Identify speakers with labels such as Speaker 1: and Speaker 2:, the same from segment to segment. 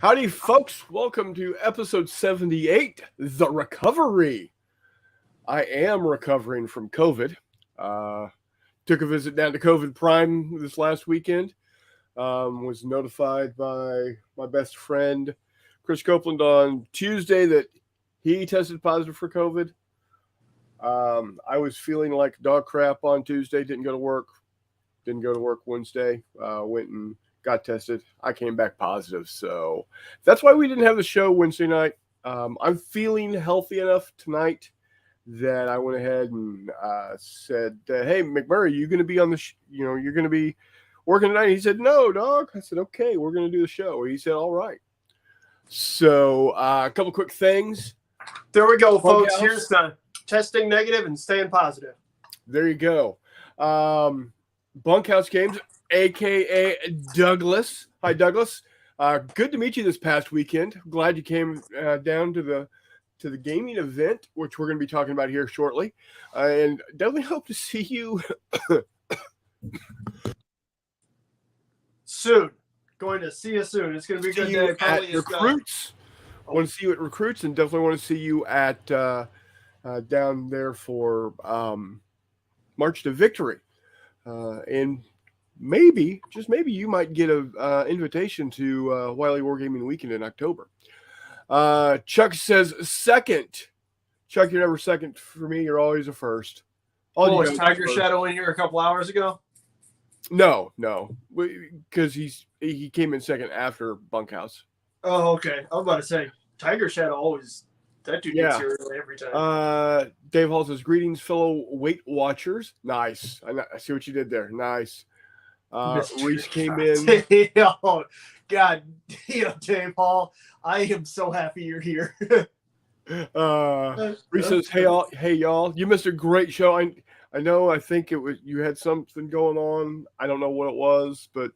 Speaker 1: Howdy, folks. Welcome to episode 78, The Recovery. I am recovering from COVID. Took a visit down to COVID Prime this last weekend. Was notified by my best friend, Chris Copeland, on Tuesday that he tested positive for COVID. I was feeling like dog crap on Tuesday. Didn't go to work. Didn't go to work Wednesday. Went and got tested. I came back positive. So that's why we didn't have the show Wednesday night. I'm feeling healthy enough tonight that I went ahead and said, hey, McMurray, you going to be on the, you're going to be working tonight? He said, no, dog. I said, okay, we're going to do the show. He said, all right. So a couple quick things.
Speaker 2: There we go, folks. Here's the testing negative and staying positive.
Speaker 1: There you go. Bunkhouse Games, a.k.a. Douglas. Hi, Douglas. Good to meet you this past weekend. Glad you came down to the gaming event, which we're going to be talking about here shortly. And definitely hope to see you
Speaker 2: soon. Going to see you soon. It's going to be a good day.
Speaker 1: Probably at Recruits. I want to see you at Recruits, and definitely want to see you at down there for March to Victory. And maybe, just maybe, you might get an invitation to Wiley Wargaming Weekend in October. Chuck says second. Chuck, you're never second for me. You're always a first.
Speaker 2: Was Tiger Shadow in here a couple hours ago?
Speaker 1: No, because he came in second after Bunkhouse.
Speaker 2: Oh, okay. I was about to say Tiger Shadow always. That dude gets here every time.
Speaker 1: Dave Hall says, greetings, fellow Weight Watchers. Nice. I see what you did there. Nice. Reese came in.
Speaker 2: Oh, God, Dave Hall, I am so happy you're here.
Speaker 1: Reese says, hey y'all, you missed a great show. I know, I think it was, you had something going on. I don't know what it was, but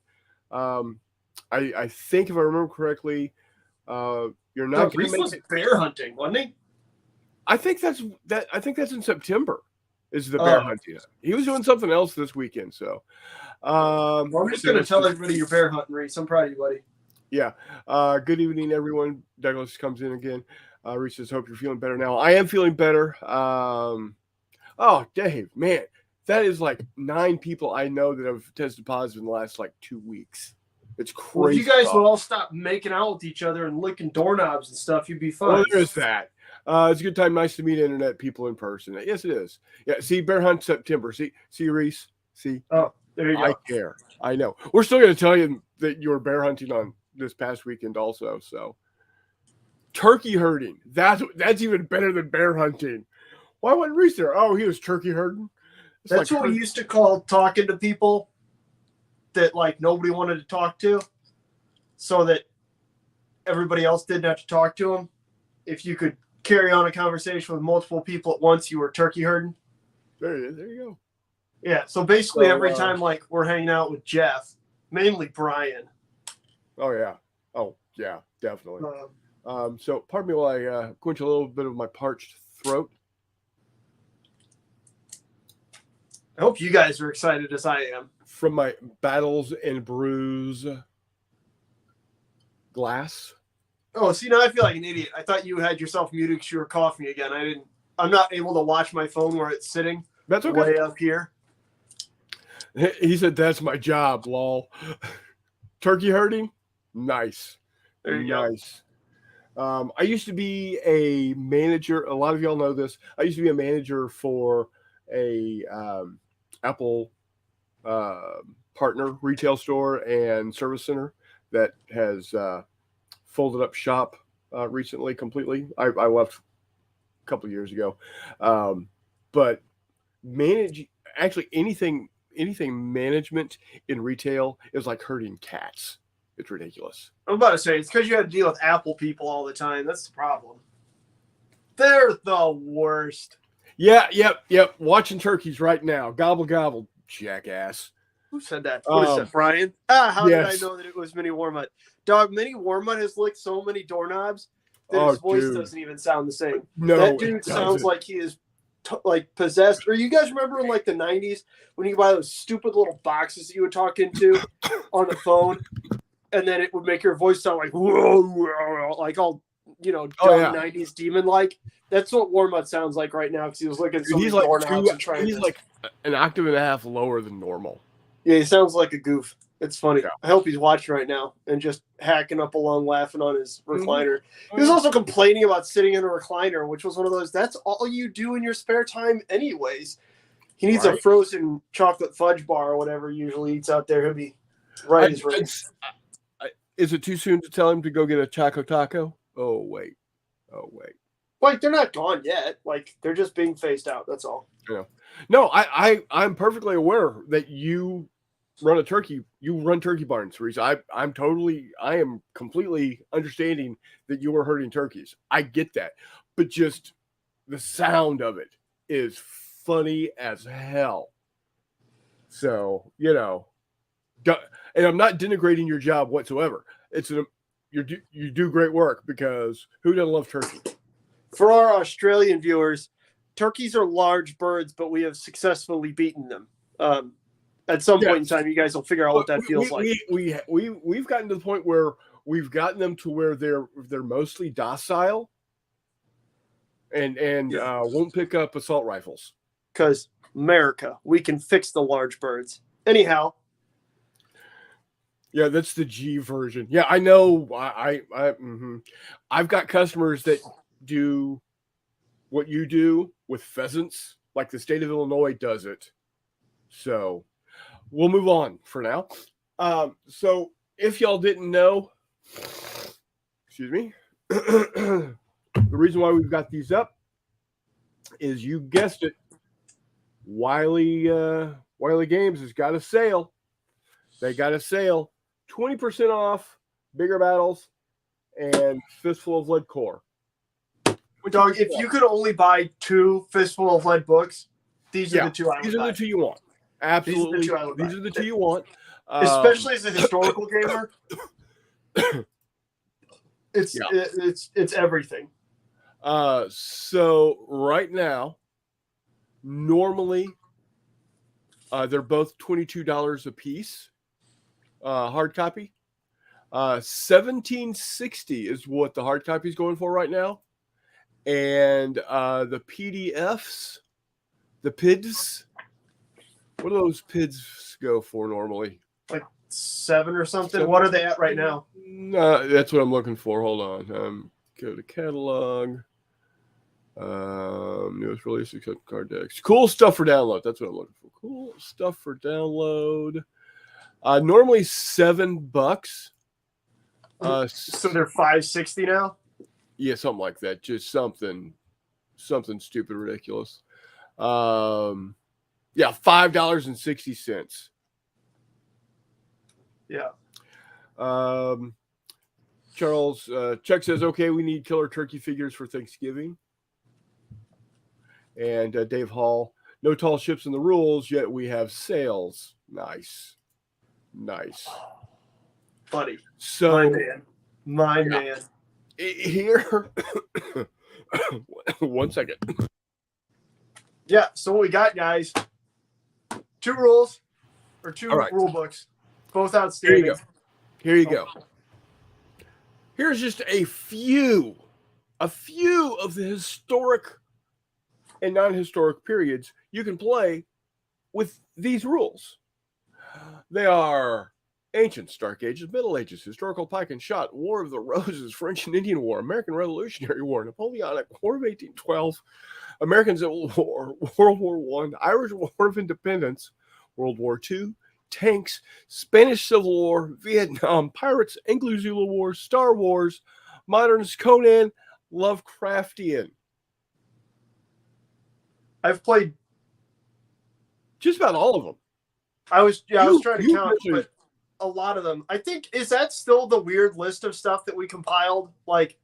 Speaker 1: I think if I remember correctly, you're not going to
Speaker 2: was bear hunting, wasn't he?
Speaker 1: I think that's in September. Is the bear hunting? He was doing something else this weekend. So,
Speaker 2: I'm just going to tell everybody you're bear hunting, Reese. I'm proud of you, buddy.
Speaker 1: Yeah. Good evening, everyone. Douglas comes in again. Reese says, hope you're feeling better now. I am feeling better. Oh, Dave, man, that is like 9 people I know that have tested positive in the last 2 weeks. It's crazy.
Speaker 2: Well, if you guys would all stop making out with each other and licking doorknobs and stuff, you'd be fine.
Speaker 1: Well, there's that. It's a good time. Nice to meet internet people in person. Yes, it is. Yeah. See, bear hunt September. See, Reese. See.
Speaker 2: Oh, there you go.
Speaker 1: I care. I know. We're still going to tell you that you were bear hunting on this past weekend, also. So, turkey herding. That's even better than bear hunting. Why wasn't Reese there? Oh, he was turkey herding.
Speaker 2: That's what we used to call talking to people that nobody wanted to talk to, so that everybody else didn't have to talk to them. If you could carry on a conversation with multiple people at once, you were turkey herding.
Speaker 1: There you go.
Speaker 2: Yeah. So basically, every time we're hanging out with Jeff, mainly Brian.
Speaker 1: Oh yeah. Oh yeah, definitely. So pardon me while I quench a little bit of my parched throat.
Speaker 2: I hope you guys are excited as I am.
Speaker 1: From my Battles and Brews glass.
Speaker 2: Oh, see, now I feel like an idiot. I thought you had yourself muted because you were coughing again. I'm not able to watch my phone where it's sitting.
Speaker 1: That's okay.
Speaker 2: Way up here.
Speaker 1: He said, that's my job, lol. Turkey herding? Nice.
Speaker 2: There you go.
Speaker 1: Nice. I used to be a manager. A lot of y'all know this. I used to be a manager for a Apple partner retail store and service center that has folded up shop recently completely. I left a couple of years ago. But anything management in retail is like herding cats. It's ridiculous.
Speaker 2: I'm about to say, it's because you have to deal with Apple people all the time. That's the problem. They're the worst.
Speaker 1: Yeah, yep. Watching turkeys right now. Gobble, gobble, jackass.
Speaker 2: Who said that? What is that, Brian? How did I know that it was Mini Warmut? Dog, Mini Warmut has licked so many doorknobs that his voice doesn't even sound the same.
Speaker 1: No,
Speaker 2: that dude sounds like he is possessed. Or you guys remember in the 90s when you buy those stupid little boxes that you would talk into on the phone? and then it would make your voice sound like whoa, like all dumb 90s demon like. That's what Warmut sounds like right now because he was looking at some
Speaker 1: he's like
Speaker 2: doorknobs and trying.
Speaker 1: He's like an octave and a half lower than normal.
Speaker 2: Yeah, he sounds like a goof. It's funny.
Speaker 1: Yeah.
Speaker 2: I hope he's watching right now and just hacking up along, laughing on his recliner. He was also complaining about sitting in a recliner, which was one of those. That's all you do in your spare time, anyways. He needs a frozen chocolate fudge bar or whatever he usually eats out there. He'll be right as rain.
Speaker 1: Is it too soon to tell him to go get a Choco Taco? Oh wait.
Speaker 2: Like they're not gone yet. Like they're just being phased out. That's all.
Speaker 1: Yeah. No, I'm perfectly aware that you run turkey barns, Reese. I am completely understanding that you are herding turkeys. I get that, but just the sound of it is funny as hell. So and I'm not denigrating your job whatsoever. You do great work because who doesn't love turkey?
Speaker 2: For our Australian viewers, turkeys are large birds, but we have successfully beaten them. At some point in time, you guys will figure out what that feels like.
Speaker 1: We've gotten to the point where we've gotten them to where they're mostly docile and won't pick up assault rifles.
Speaker 2: Because America, we can fix the large birds. Anyhow.
Speaker 1: Yeah, that's the G version. Yeah, I know. I've got customers that do what you do with pheasants, like the state of Illinois does it. So we'll move on for now. So if y'all didn't know, excuse me, the reason why we've got these up is, you guessed it, Wiley Games has got a sale. They got a sale, 20% off Bigger Battles and Fistful of Lead Core.
Speaker 2: Dog, if you could only buy 2 Fistful of Lead books, these are the 2 I would buy.
Speaker 1: These are the 2 you want. Absolutely. These are the 2 you want.
Speaker 2: Especially as a historical gamer. It's everything.
Speaker 1: So right now, normally they're both $22 a piece. Hard copy. $17.60 is what the hard copy is going for right now. And the PDFs, the PIDs, what do those PIDs go for normally?
Speaker 2: Like 7 or something. What are they at right now?
Speaker 1: That's what I'm looking for. Hold on. Go to catalog. Newest release, except card decks. Cool stuff for download. That's what I'm looking for. Cool stuff for download. Normally $7.
Speaker 2: So they're $5.60 now?
Speaker 1: Yeah, something like that. Just something stupid, ridiculous. Yeah, $5.60.
Speaker 2: Yeah.
Speaker 1: Charles, Chuck says, okay, we need killer turkey figures for Thanksgiving. And Dave Hall, no tall ships in the rules, yet we have sales. Nice.
Speaker 2: Buddy.
Speaker 1: So,
Speaker 2: My man.
Speaker 1: Here, 1 second.
Speaker 2: Yeah, so what we got, guys, 2 rules, or 2 rule books, both outstanding.
Speaker 1: Here you go. Here's just a few of the historic and non-historic periods you can play with these rules. They are Ancient, Dark Ages, Middle Ages, Historical Pike and Shot, War of the Roses, French and Indian War, American Revolutionary War, Napoleonic War of 1812, American Civil War, World War I, Irish War of Independence, World War II, tanks, Spanish Civil War, Vietnam, pirates, Anglo-Zulu War, Star Wars, moderns, Conan, Lovecraftian.
Speaker 2: I've played
Speaker 1: just about all of them.
Speaker 2: I was trying to count, but a lot of them. I think, is that still the weird list of stuff that we compiled? Like,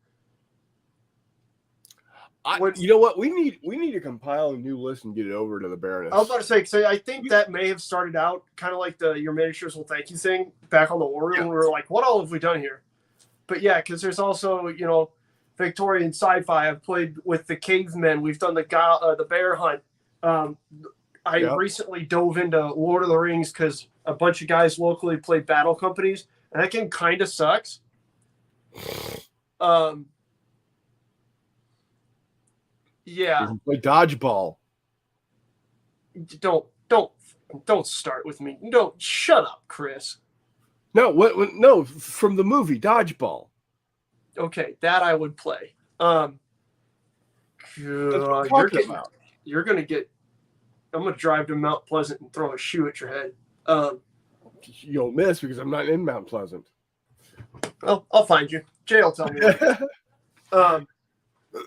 Speaker 1: you know what? We need to compile a new list and get it over to the Baroness.
Speaker 2: I was about to say, so I think that may have started out kind of like the Your Miniatures Will Thank You thing back on the War Room. Yeah. We were like, what all have we done here? But yeah, because there's also, Victorian sci-fi. I've played with the cavemen. We've done the bear hunt. I recently dove into Lord of the Rings because a bunch of guys locally played battle companies. and that game kind of sucks. Yeah.
Speaker 1: You can play dodgeball.
Speaker 2: Don't start with me. Don't shut up, Chris.
Speaker 1: No, what? No, from the movie Dodgeball.
Speaker 2: Okay, that I would play.
Speaker 1: That's what I'm talking about.
Speaker 2: You're gonna get. I'm gonna drive to Mount Pleasant and throw a shoe at your head.
Speaker 1: You'll miss because I'm not in Mount Pleasant.
Speaker 2: Well, I'll find you. Jay will tell me.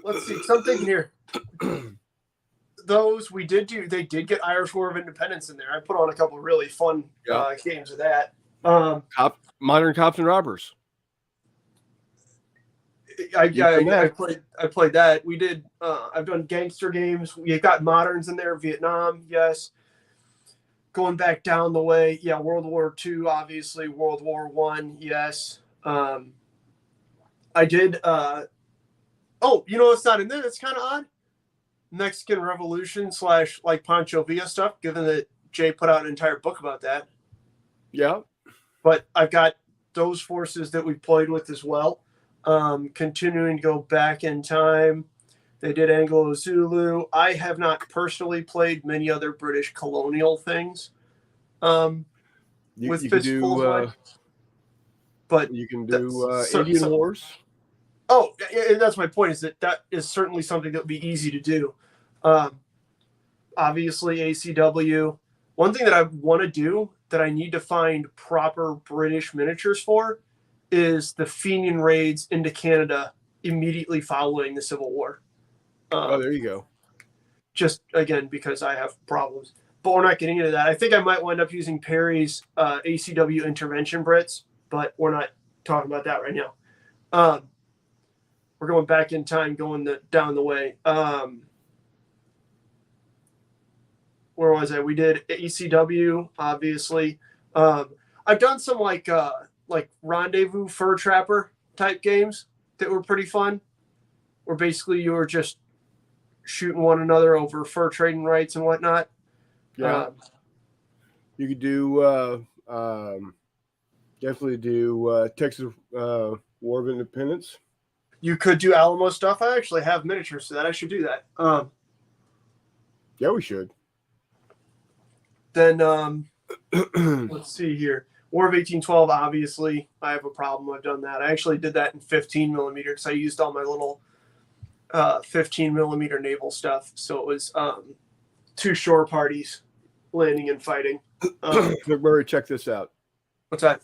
Speaker 2: Let's see. So I'm thinking here. Those we did do. They did get Irish War of Independence in there. I put on a couple of really fun games of that.
Speaker 1: Modern Cops and Robbers.
Speaker 2: I played that. We did. I've done gangster games. We got moderns in there. Vietnam, yes. Going back down the way, yeah. World War II, obviously. World War I, yes. I did. Oh, you know what's not in there? That's kind of odd. Mexican Revolution / like Pancho Villa stuff. Given that Jay put out an entire book about that.
Speaker 1: Yeah.
Speaker 2: But I've got those forces that we played with as well. Continuing to go back in time. They did Anglo-Zulu. I have not personally played many other British colonial things. With fistfuls of mine. But
Speaker 1: you can do Indian Wars.
Speaker 2: Oh, and that's my point, is that is certainly something that would be easy to do. Obviously, ACW. One thing that I want to do that I need to find proper British miniatures for is the Fenian raids into Canada immediately following the Civil War.
Speaker 1: There you go.
Speaker 2: Just, again, because I have problems. But we're not getting into that. I think I might wind up using Perry's ACW intervention Brits, but we're not talking about that right now. We're going back in time, going down the way. Where was I? We did ECW, obviously. I've done some like Rendezvous Fur Trapper type games that were pretty fun, where basically you were just shooting one another over fur trading rights and whatnot.
Speaker 1: Yeah. You could do definitely do Texas War of Independence.
Speaker 2: You could do Alamo stuff. I actually have miniatures for that. I should do that.
Speaker 1: Yeah, we should.
Speaker 2: Then let's see here. War of 1812, obviously, I have a problem. I've done that. I actually did that in 15 millimeter because I used all my little 15 millimeter naval stuff. So it was 2 shore parties landing and fighting.
Speaker 1: McMurray, check this out.
Speaker 2: What's that?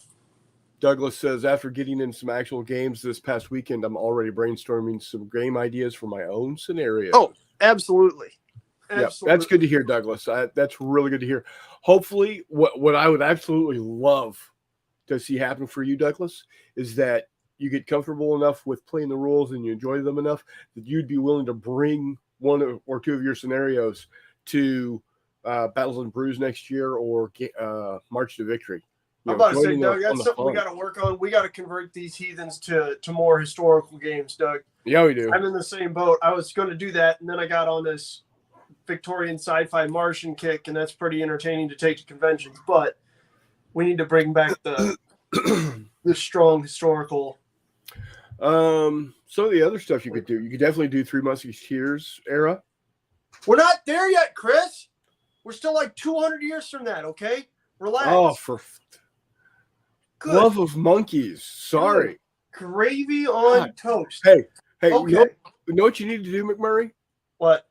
Speaker 1: Douglas says, after getting in some actual games this past weekend, I'm already brainstorming some game ideas for my own scenario.
Speaker 2: Oh, absolutely.
Speaker 1: Yeah, that's good to hear, Douglas. That's really good to hear. Hopefully, what I would absolutely love to see happen for you, Douglas, is that you get comfortable enough with playing the rules and you enjoy them enough that you'd be willing to bring 1 or 2 of your scenarios to Battles and Brews next year or March to Victory.
Speaker 2: I'm about to say, Doug, that's something we got to work on. We got to convert these heathens to more historical games, Doug.
Speaker 1: Yeah, we do.
Speaker 2: I'm in the same boat. I was going to do that, and then I got on this Victorian sci-fi Martian kick, and that's pretty entertaining to take to conventions. But we need to bring back the strong historical.
Speaker 1: Some of the other stuff you could do. You could definitely do Three Musketeers era.
Speaker 2: We're not there yet, Chris. We're still like 200 years from that, okay? Relax.
Speaker 1: Oh, for
Speaker 2: Good.
Speaker 1: love of monkeys. Sorry.
Speaker 2: Good. Gravy on toast.
Speaker 1: Hey,
Speaker 2: okay.
Speaker 1: You know what you need to do, McMurray?
Speaker 2: What?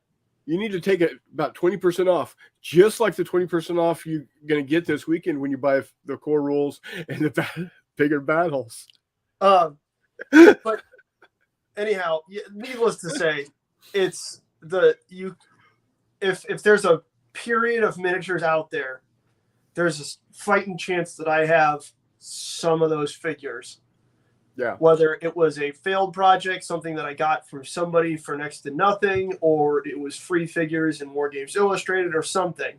Speaker 1: You need to take it about 20% off, just like the 20% off you're going to get this weekend when you buy the core rules and the bigger battles.
Speaker 2: But anyhow, needless to say, it's if there's a period of miniatures out there, there's a fighting chance that I have some of those figures.
Speaker 1: Yeah.
Speaker 2: Whether it was a failed project, something that I got from somebody for next to nothing, or it was free figures in War Games Illustrated or something.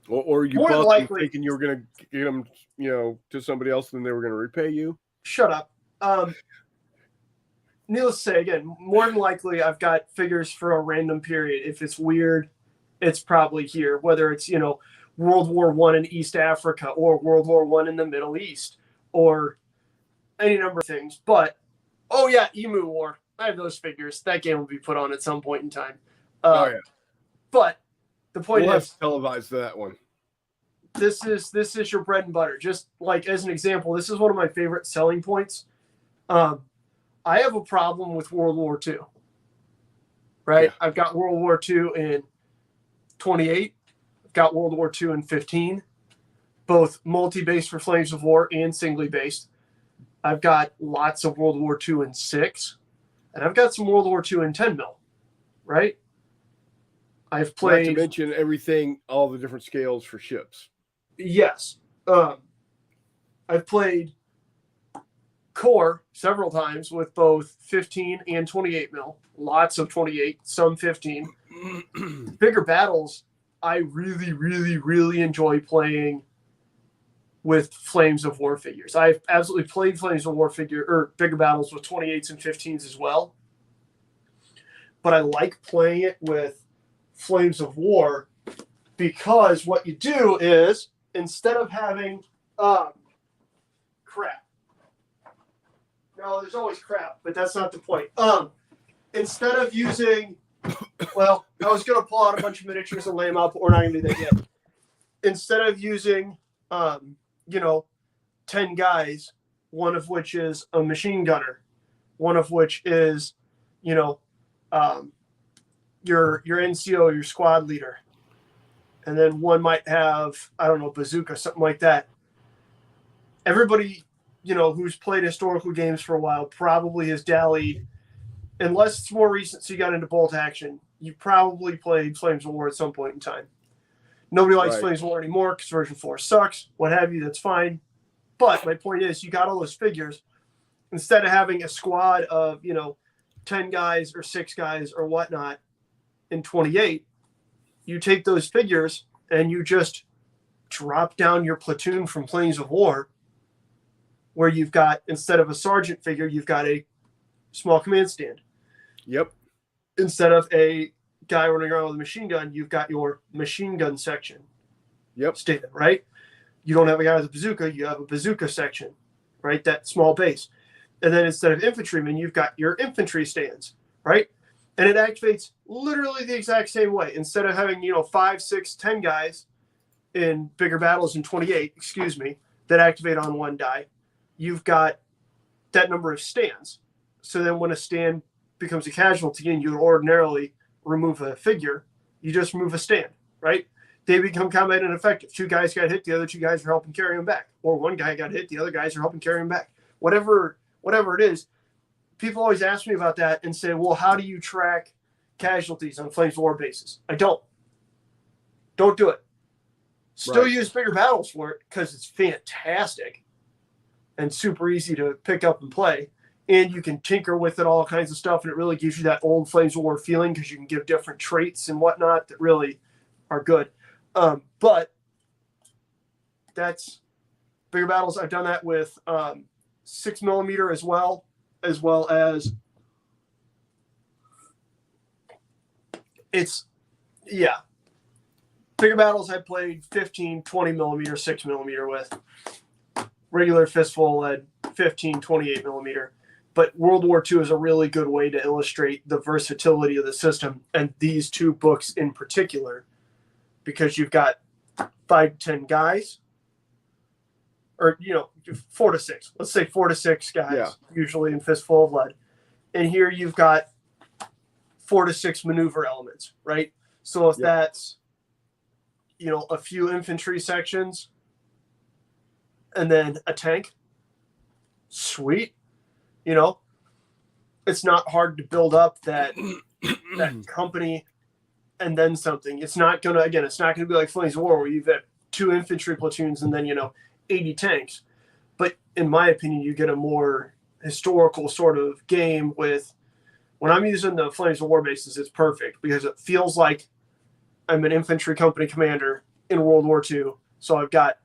Speaker 1: Or you bought them thinking you were going to get them, to somebody else and they were going to repay you.
Speaker 2: Shut up. Needless to say, again, more than likely I've got figures for a random period. If it's weird, it's probably here. Whether it's, World War I in East Africa or World War I in the Middle East or any number of things. But, oh yeah, Emu War. I have those figures. That game will be put on at some point in time.
Speaker 1: Oh yeah.
Speaker 2: But the point
Speaker 1: We'll have
Speaker 2: is,
Speaker 1: to televise that one.
Speaker 2: this is your bread and butter. Just like as an example, this is one of my favorite selling points. I have a problem with World War II. Right?
Speaker 1: Yeah.
Speaker 2: I've got World War II in 28. I've got World War II in 15. Both multi-based for Flames of War and singly based. I've got lots of World War II in 6. And I've got some World War II in 10 mil. Right? I've played.
Speaker 1: Not to mention everything, all the different scales for ships.
Speaker 2: Yes. I've played core several times with both 15 and 28 mil. Lots of 28, some 15. Bigger battles, I really, really, really enjoy playing with Flames of War figures. I've absolutely played Flames of War bigger battles with 28s and 15s as well. But I like playing it with Flames of War because what you do is, instead of having crap. No, there's always crap, but that's not the point. Instead of using, well, I was going to pull out a bunch of miniatures and lay them out, but we're not going to do that yet. Instead of using, 10 guys, one of which is a machine gunner, one of which is, your NCO, your squad leader, and then one might have, I don't know, bazooka, something like that. Everybody, who's played historical games for a while probably has dallied, unless it's more recent, so you got into bolt action. You probably played Flames of War at some point in time. Nobody likes Flames of War anymore because version 4 sucks, what have you, that's fine. But my point is, you got all those figures. Instead of having a squad of, 10 guys or 6 guys or whatnot in 28, you take those figures and you just drop down your platoon from Flames of War, where you've got, instead of a sergeant figure, you've got a small command stand.
Speaker 1: Yep.
Speaker 2: Instead of a guy running around with a machine gun, you've got your machine gun section.
Speaker 1: Yep.
Speaker 2: Stand, right? You don't have a guy with a bazooka, you have a bazooka section, right? That small base. And then instead of infantrymen, you've got your infantry stands, right? And it activates literally the exact same way. Instead of having, 5, 6, 10 guys in bigger battles in 28, that activate on one die, you've got that number of stands. So then when a stand becomes a casualty and you would ordinarily remove a figure, you just remove a stand, right? They become combat ineffective. 2 guys got hit, the other 2 guys are helping carry them back. Or 1 guy got hit, the other guys are helping carry him back. Whatever it is, people always ask me about that and say, well, how do you track casualties on Flames of War bases? I don't. Don't do it. Still use bigger battles for it because it's fantastic and super easy to pick up and play. And you can tinker with it, all kinds of stuff, and it really gives you that old Flames of War feeling because you can give different traits and whatnot that really are good. But that's bigger battles. I've done that with 6mm as well as bigger battles. I played 15, 20mm, 6mm with regular fistful lead 15, 28mm. But World War II is a really good way to illustrate the versatility of the system, and these 2 books in particular, because you've got 5 to 10 guys, or 4 to 6. Let's say 4 to 6 guys, usually in Fistful of Lead, and here you've got 4 to 6 maneuver elements, right? So if that's a few infantry sections, and then a tank, sweet. It's not hard to build up that company and then something. It's not going to be like Flames of War where you've got 2 infantry platoons and then, 80 tanks. But in my opinion, you get a more historical sort of game with, when I'm using the Flames of War bases, it's perfect because it feels like I'm an infantry company commander in World War II. So I've got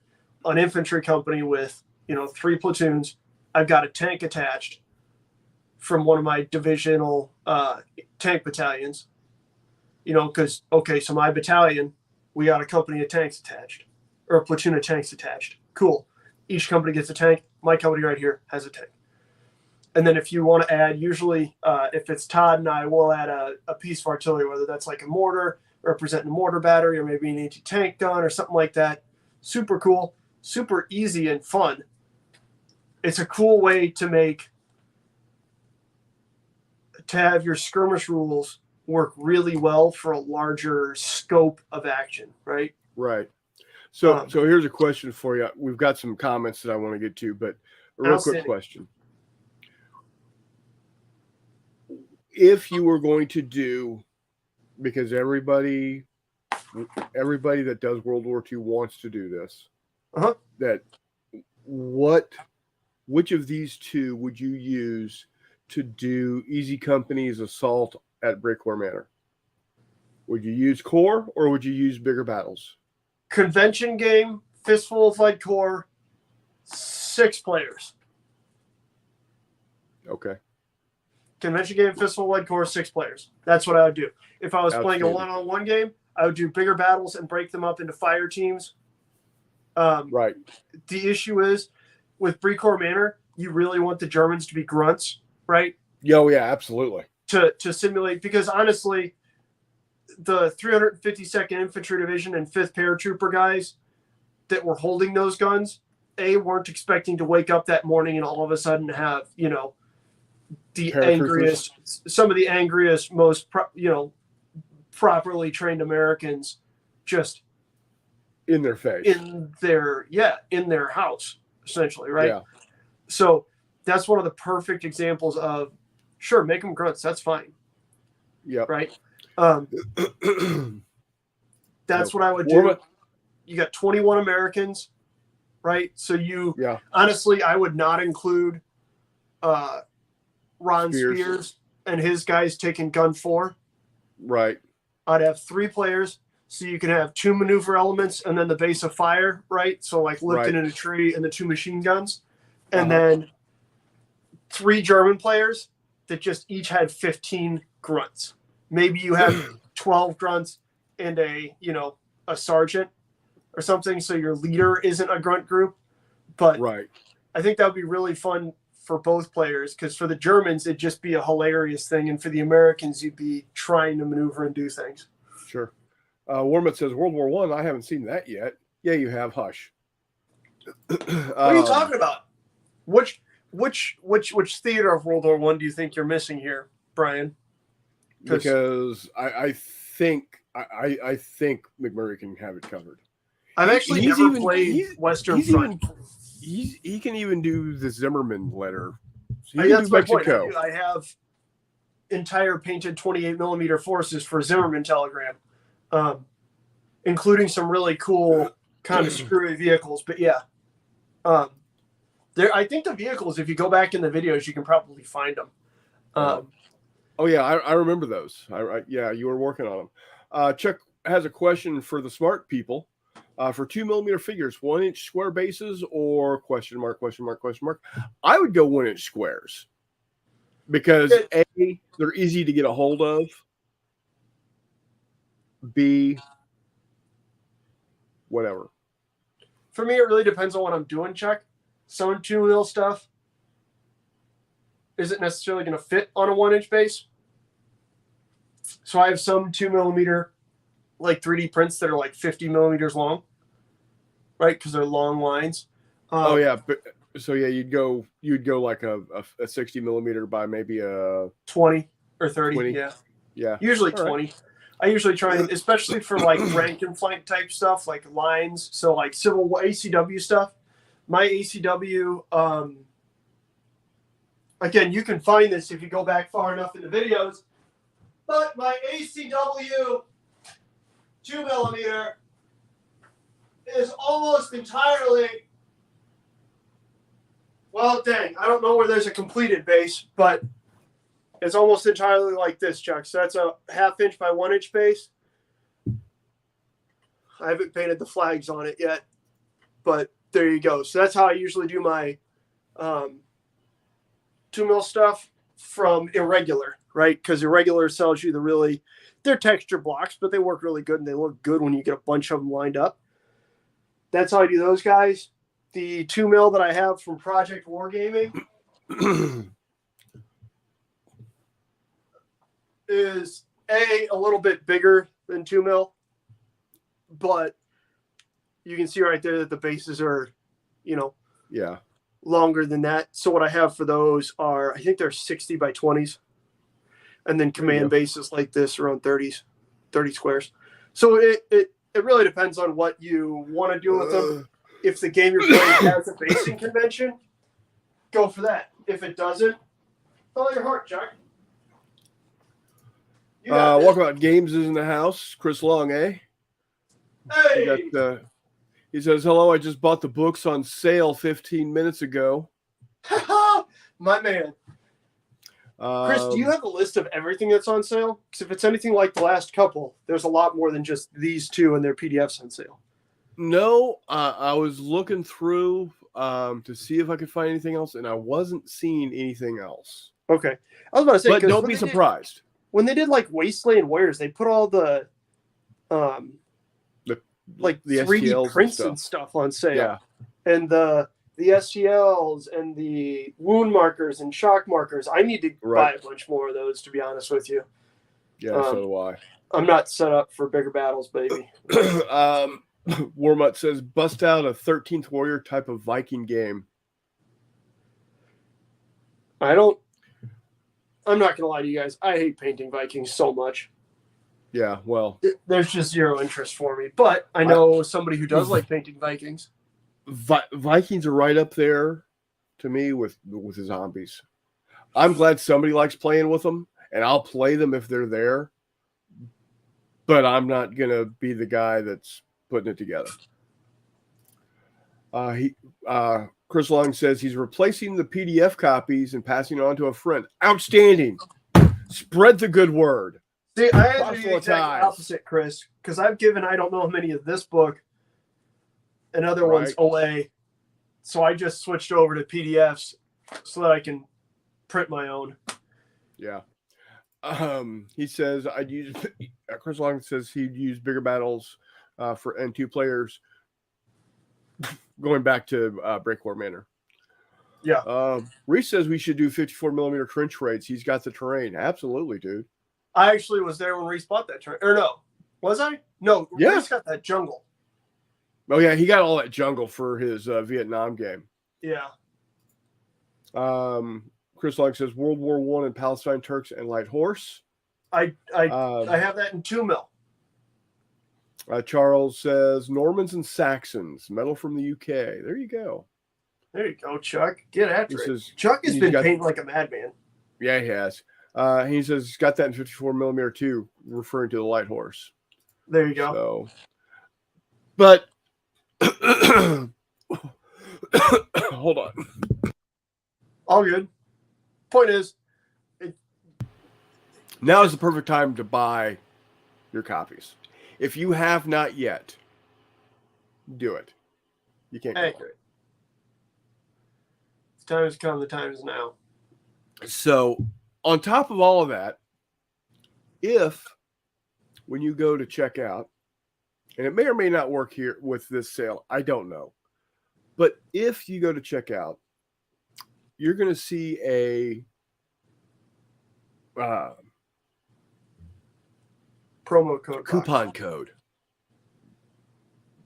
Speaker 2: an infantry company with, 3 platoons. I've got a tank attached from one of my divisional tank battalions, because, so my battalion, we got a company of tanks attached, or a platoon of tanks attached. Cool. Each company gets a tank. My company right here has a tank. And then if you want to add, usually if it's Todd and I, will add a piece of artillery, whether that's like a mortar representing a mortar battery or maybe an anti-tank gun or something like that. Super cool, super easy and fun. It's a cool way to have your skirmish rules work really well for a larger scope of action, right?
Speaker 1: Right. So here's a question for you. We've got some comments that I want to get to, but a real quick question. If you were going to do, because everybody that does World War II wants to do this, that which of these two would you use to do Easy Company's assault at Breakcore Manor? Would you use core or would you use bigger battles?
Speaker 2: Convention game, Fistful of Lead core, 6 players.
Speaker 1: Okay.
Speaker 2: Convention game, Fistful of Lead core, 6 players. That's what I would do. If I was playing a one-on-one game, I would do bigger battles and break them up into fire teams.
Speaker 1: Right.
Speaker 2: The issue is with Breakcore Manor, you really want the Germans to be grunts, right?
Speaker 1: Oh, yeah, absolutely.
Speaker 2: To simulate, because honestly, the 352nd Infantry Division and 5th Paratrooper guys that were holding those guns, weren't expecting to wake up that morning and all of a sudden have, the angriest, some of the angriest, most, properly trained Americans just
Speaker 1: in their face,
Speaker 2: in their house, essentially, right?
Speaker 1: Yeah.
Speaker 2: So that's one of the perfect examples of, sure, make them grunts, that's fine.
Speaker 1: Yeah.
Speaker 2: Right. That's what I would do. You got 21 Americans, right? So honestly, I would not include Ron Spears and his guys taking gun 4.
Speaker 1: Right.
Speaker 2: I'd have 3 players, so you can have 2 maneuver elements and then the base of fire, right? So like lifting in a tree and the 2 machine guns, and then 3 German players that just each had 15 grunts. Maybe you have 12 grunts and a sergeant or something, so your leader isn't a grunt group. But I think that would be really fun for both players, because for the Germans, it'd just be a hilarious thing, and for the Americans, you'd be trying to maneuver and do things.
Speaker 1: Sure. Warmit says, World War I haven't seen that yet. Yeah, you have. Hush.
Speaker 2: What are you talking about? Which theater of World War I do you think you're missing here, Brian?
Speaker 1: Because I think McMurray can have it covered.
Speaker 2: I've actually never played Western Front.
Speaker 1: He can even do the Zimmerman letter. So
Speaker 2: that's my point. I have entire painted 28mm forces for Zimmerman telegram, including some really cool kind of screwy vehicles. But I think the vehicles, if you go back in the videos, you can probably find them.
Speaker 1: Oh yeah, I remember those. You were working on them. Chuck has a question for the smart people. For 2mm figures, 1-inch square bases or question mark. I would go 1-inch squares because A, they're easy to get a hold of. B, whatever.
Speaker 2: For me, it really depends on what I'm doing, Chuck. Some 2mm stuff isn't necessarily going to fit on a 1-inch base. So I have some 2mm like 3D prints that are like 50 millimeters long, right? Because they're long lines.
Speaker 1: You'd go like a 60mm by maybe a
Speaker 2: 20 or 30. 20. Yeah. Usually all 20. Right. I usually try and, especially for like rank and flank type stuff, like lines. So like Civil War ACW stuff. My ACW, again, you can find this if you go back far enough in the videos. But my ACW 2mm is almost entirely, well, dang, I don't know where there's a completed base, but it's almost entirely like this, Chuck. So that's a 1/2 inch by 1-inch base. I haven't painted the flags on it yet, but there you go. So that's how I usually do my 2mm stuff from irregular, right? Because irregular sells you they're texture blocks, but they work really good and they look good when you get a bunch of them lined up. That's how I do those guys. The 2mm that I have from Project Wargaming, is a little bit bigger than 2 mil, but you can see right there that the bases are,
Speaker 1: Yeah.
Speaker 2: longer than that. So what I have for those are, I think they're 60 by 20s, and then command bases like this around 30 squares. So it really depends on what you want to do with them. If the game you're playing has a basing convention, go for that. If it doesn't, follow your heart, Chuck.
Speaker 1: Walkabout Games is in the house. Chris Long, eh?
Speaker 2: Hey!
Speaker 1: He says, hello, I just bought the books on sale 15 minutes ago.
Speaker 2: My man. Chris, do you have a list of everything that's on sale? Because if it's anything like the last couple, there's a lot more than just these two and their PDFs on sale.
Speaker 1: No, I was looking through to see if I could find anything else, and I wasn't seeing anything else.
Speaker 2: Okay. I was about to say,
Speaker 1: but don't be surprised.
Speaker 2: When they did like Wasteland Wares, they put all the like the 3D
Speaker 1: STLs
Speaker 2: prints and stuff on sale.
Speaker 1: Yeah.
Speaker 2: And the STLs and the wound markers and shock markers. I need to buy a bunch more of those, to be honest with you.
Speaker 1: Yeah, so do I.
Speaker 2: I'm not set up for bigger battles, baby.
Speaker 1: Warmut says, bust out a 13th Warrior type of Viking game.
Speaker 2: I'm not going to lie to you guys. I hate painting Vikings so much.
Speaker 1: Yeah, well.
Speaker 2: There's just zero interest for me. But I know somebody who does like painting Vikings.
Speaker 1: Vikings are right up there to me with the zombies. I'm glad somebody likes playing with them, and I'll play them if they're there. But I'm not going to be the guy that's putting it together. Chris Long says he's replacing the PDF copies and passing it on to a friend. Outstanding. Spread the good word.
Speaker 2: See, I had the exact opposite, Chris, because I've given I don't know how many of this book and other ones away. So I just switched over to PDFs so that I can print my own.
Speaker 1: Yeah. He says Chris Long says he'd use bigger battles for N2 players going back to Breakwater Manor.
Speaker 2: Yeah.
Speaker 1: Reese says we should do 54 millimeter trench raids. He's got the terrain. Absolutely, dude.
Speaker 2: I actually was there when Reese bought that terrain. Or no. Was I? No.
Speaker 1: Yeah.
Speaker 2: Reese got that jungle.
Speaker 1: Oh, yeah. He got all that jungle for his Vietnam game.
Speaker 2: Yeah.
Speaker 1: Chris Long says World War I and Palestine Turks and Light Horse.
Speaker 2: I have that in 2 mil.
Speaker 1: Charles says Normans and Saxons, metal from the UK. There you go.
Speaker 2: There you go, Chuck. Get after it. Chuck has been painting like a madman.
Speaker 1: Yeah, he has. He says he's got that in 54 millimeter too, referring to the Light Horse.
Speaker 2: There you go.
Speaker 1: So, but hold on.
Speaker 2: All good. Point is,
Speaker 1: now is the perfect time to buy your copies. If you have not yet, do it. You can't.
Speaker 2: Accurate. The time has come. The time is now.
Speaker 1: So, on top of all of that, if when you go to check out, and it may or may not work here with this sale, I don't know, but if you go to check out, you're going to see a
Speaker 2: promo code
Speaker 1: coupon code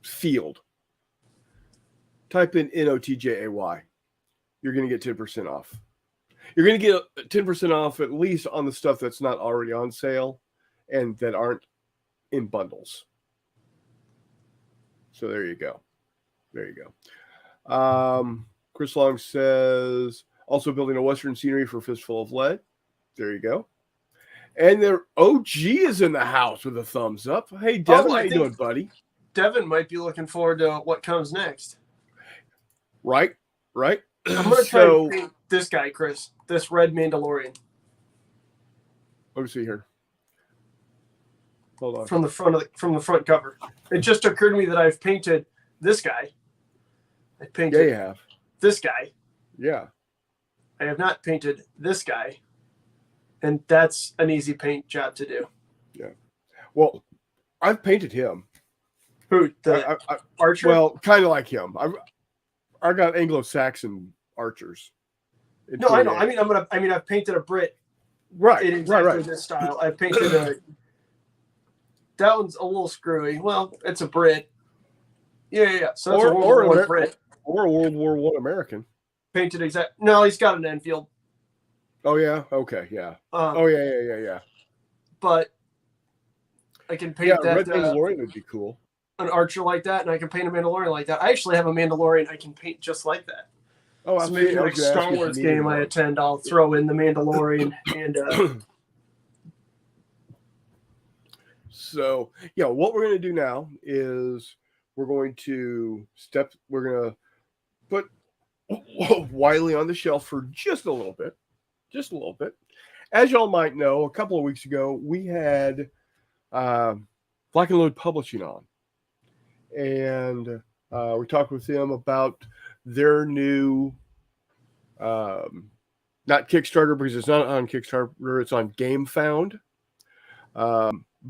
Speaker 1: field. Type in NOTJAY. You're going to get 10% off. You're going to get 10% off at least on the stuff that's not already on sale and that aren't in bundles. So there you go. There you go. Chris Long says, also building a Western scenery for Fistful of Lead. There you go. And their OG is in the house with a thumbs up. Hey, Devin, how you doing, buddy?
Speaker 2: Devin might be looking forward to what comes next.
Speaker 1: Right.
Speaker 2: I'm going to try to paint this guy, Chris. This red Mandalorian.
Speaker 1: Let me see here. Hold on.
Speaker 2: From the front cover. It just occurred to me that I've painted this guy. I painted
Speaker 1: you have.
Speaker 2: This guy.
Speaker 1: Yeah.
Speaker 2: I have not painted this guy. And that's an easy paint job to do.
Speaker 1: Yeah. Well, I've painted him.
Speaker 2: Who? The archer?
Speaker 1: Well, kind of like him. I got Anglo-Saxon archers.
Speaker 2: No, I know. I mean, I've painted a Brit
Speaker 1: Right,
Speaker 2: in exactly
Speaker 1: right.
Speaker 2: this style. I painted a. That one's a little screwy. Well, it's a Brit. Yeah. So that's a World War One Brit.
Speaker 1: Or a World War One American.
Speaker 2: Painted exact. No, he's got an Enfield.
Speaker 1: Oh yeah. Okay. Yeah. Yeah.
Speaker 2: But I can paint that.
Speaker 1: Red Mandalorian would be cool.
Speaker 2: An archer like that, and I can paint a Mandalorian like that. I actually have a Mandalorian I can paint just like that.
Speaker 1: Oh,
Speaker 2: so maybe like Star Wars game I attend, I'll throw in the Mandalorian and.
Speaker 1: So yeah, what we're going to do now is we're going to put Wiley on the shelf for just a little bit. As y'all might know, a couple of weeks ago we had Black and Load Publishing on, and we talked with them about their new, not Kickstarter because it's not on Kickstarter, it's on GameFound.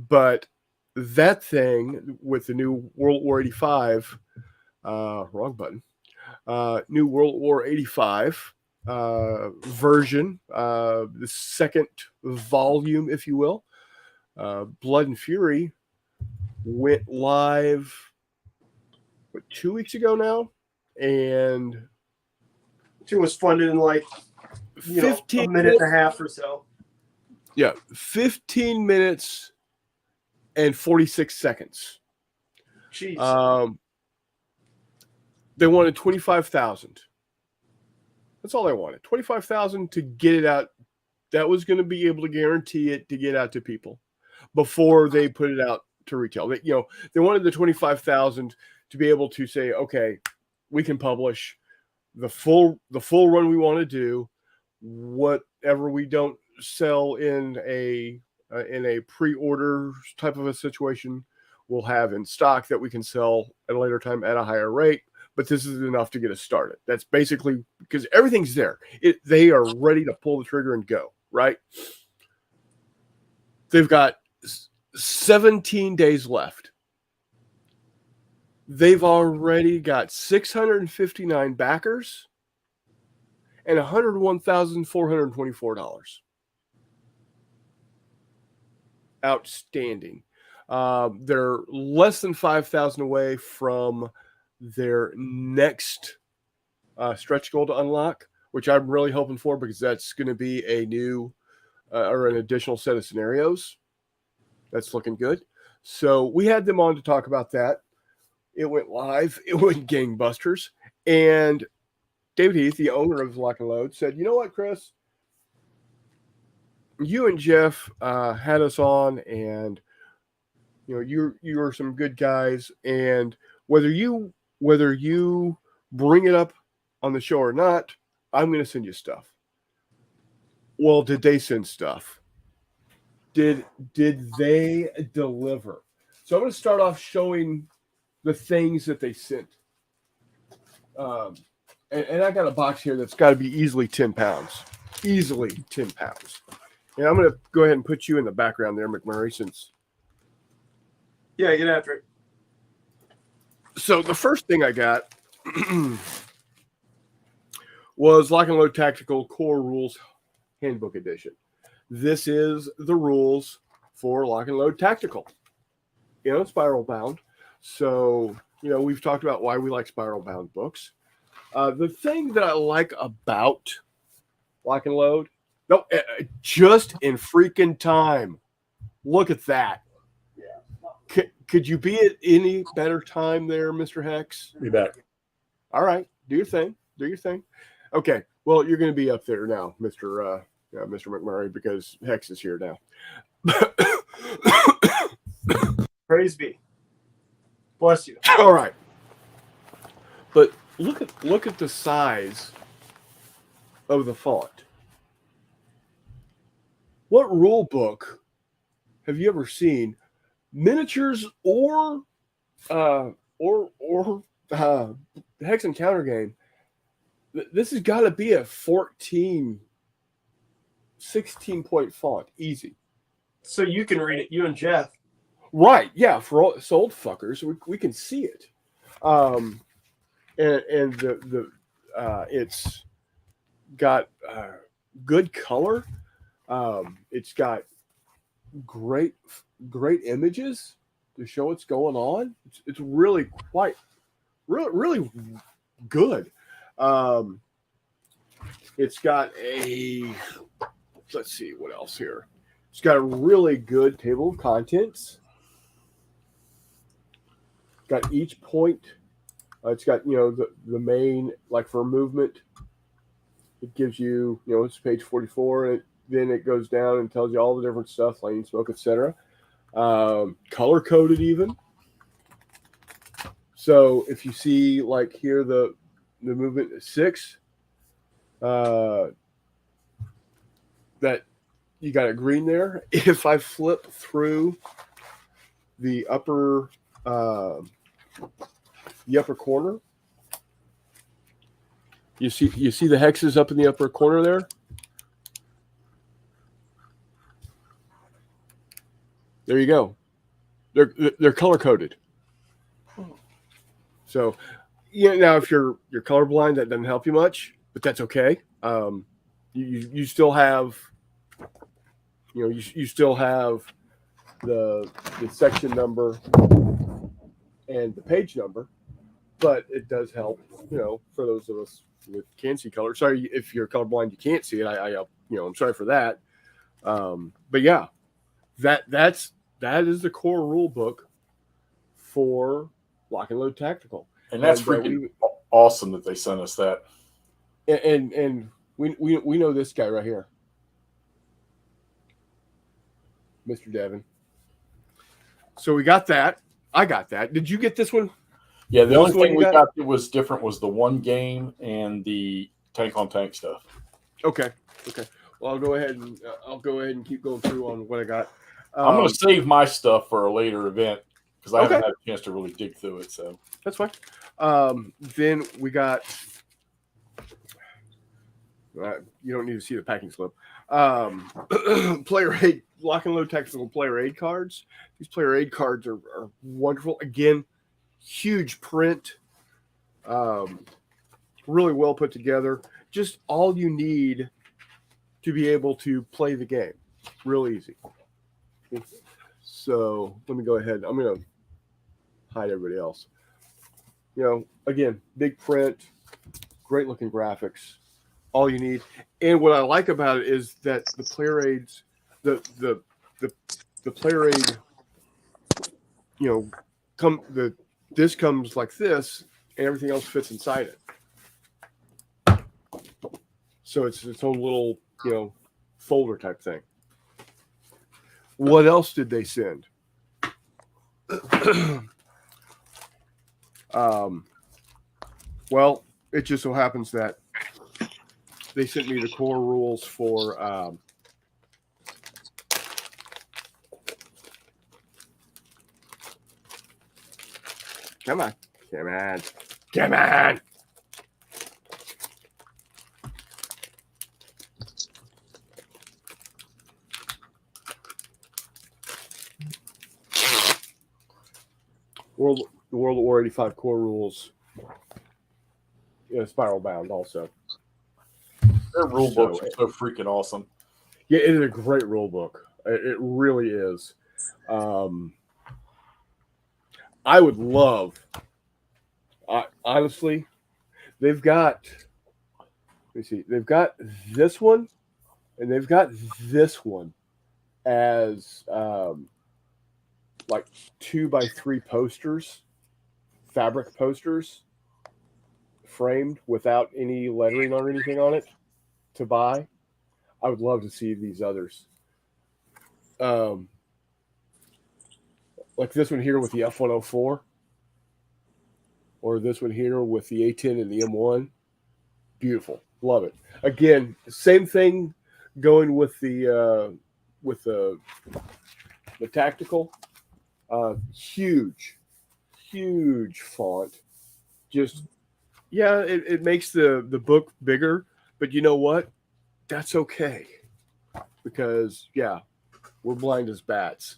Speaker 1: But that thing with the new World War 85, wrong button, new World War 85 version, the second volume, if you will, Blood and Fury, went live 2 weeks ago now, and
Speaker 2: it was funded in like 15 a minute and a half or so.
Speaker 1: Yeah, 15 minutes and 46 seconds.
Speaker 2: Jeez.
Speaker 1: They wanted 25,000. That's all they wanted. 25,000 to get it out. That was going to be able to guarantee it to get out to people before they put it out to retail. They wanted the 25,000 to be able to say, okay, we can publish the full run we want to do. Whatever we don't sell in a pre-order type of a situation, we'll have in stock that we can sell at a later time at a higher rate. But this is enough to get us started. That's basically because everything's there. They are ready to pull the trigger and go, right? They've got 17 days left. They've already got 659 backers and $101,424. Outstanding. They're less than 5,000 away from their next stretch goal to unlock, which I'm really hoping for because that's going to be a new or an additional set of scenarios. That's looking good. So we had them on to talk about that. It went live. It went gangbusters. And David Heath, the owner of Lock and Load, said, "You know what, Chris? You and Jeff had us on, and you are some good guys. And whether you bring it up on the show or not, I'm going to send you stuff." Well, did they send stuff? Did they deliver? So I'm going to start off showing the things that they sent. And I got a box here that's got to be easily 10 pounds. Easily 10 pounds. And I'm going to go ahead and put you in the background there, McMurray, since...
Speaker 2: Yeah, get after it.
Speaker 1: So the first thing I got was Lock and Load Tactical Core Rules Handbook Edition. This is the rules for Lock and Load Tactical. Spiral bound. So, we've talked about why we like spiral bound books. The thing that I like about Lock and Load, just in freaking time. Look at that. Yeah. Could you be at any better time there, Mr. Hex?
Speaker 3: Be back.
Speaker 1: All right. Do your thing. Okay. Well, you're going to be up there now, Mr. McMurray, because Hex is here now.
Speaker 2: Praise be. Bless you.
Speaker 1: All right. But look at the size of the font. What rule book have you ever seen, miniatures or Hex and Counter game? This has got to be a 16 point font, easy.
Speaker 2: So you can read it, you and Jeff.
Speaker 1: Right, yeah, for all us old fuckers, we can see it. And the it's got good color. It's got great images to show what's going on. It's really really good. Um, it's got let's see what else here. It's got a really good table of contents. Got each point. It's got the main, like for movement. It gives you it's page 44, and then it goes down and tells you all the different stuff, lane, smoke, etc. Color coded even. So if you see like here the movement 6, that you got a green there. If I flip through the upper corner, you see the hexes up in the upper corner there. There you go. They're color coded. So now if you're colorblind, that doesn't help you much, but that's okay. You still have you still have the section number and the page number, but it does help for those of us with can see color. Sorry if you're colorblind, you can't see it. I'm sorry for that. But yeah, that is the core rule book for Lock and Load Tactical,
Speaker 3: and that's freaking awesome that they sent us that.
Speaker 1: And we know this guy right here, Mr. Devin. So we got that. I got that. Did you get this one?
Speaker 3: Yeah, the only thing we got that was different was the one game and the tank on tank stuff.
Speaker 1: Okay. Well, I'll go ahead and keep going through on what I got.
Speaker 3: I'm going to save my stuff for a later event because I haven't had a chance to really dig through it. So
Speaker 1: that's fine. Then we got. You don't need to see the packing slip. Player aid, Lock and Load Tactical player aid cards. These player aid cards are wonderful. Again, huge print, really well put together. Just all you need to be able to play the game. Real easy. So let me go ahead. I'm going to hide everybody else. Again, big print, great looking graphics. All you need. And what I like about it is that the player aids, the player aid, this comes like this, and everything else fits inside it. So it's its own little, folder type thing. What else did they send? Well, it just so happens that they sent me the core rules for come on. The World War 85 core rules. Spiral bound also.
Speaker 3: Their rule books are so freaking awesome.
Speaker 1: Yeah, it is a great rule book. It really is. I would love, honestly, they've got this one, and they've got this one as like 2x3 posters, fabric posters, framed without any lettering or anything on it to buy. I would love to see these others. Like this one here with the F-104, or this one here with the A-10 and the M1. Beautiful. Love it. Again, same thing going with the tactical. Huge font. Just, yeah, it makes the book bigger, but you know what? That's okay. Because, yeah, we're blind as bats.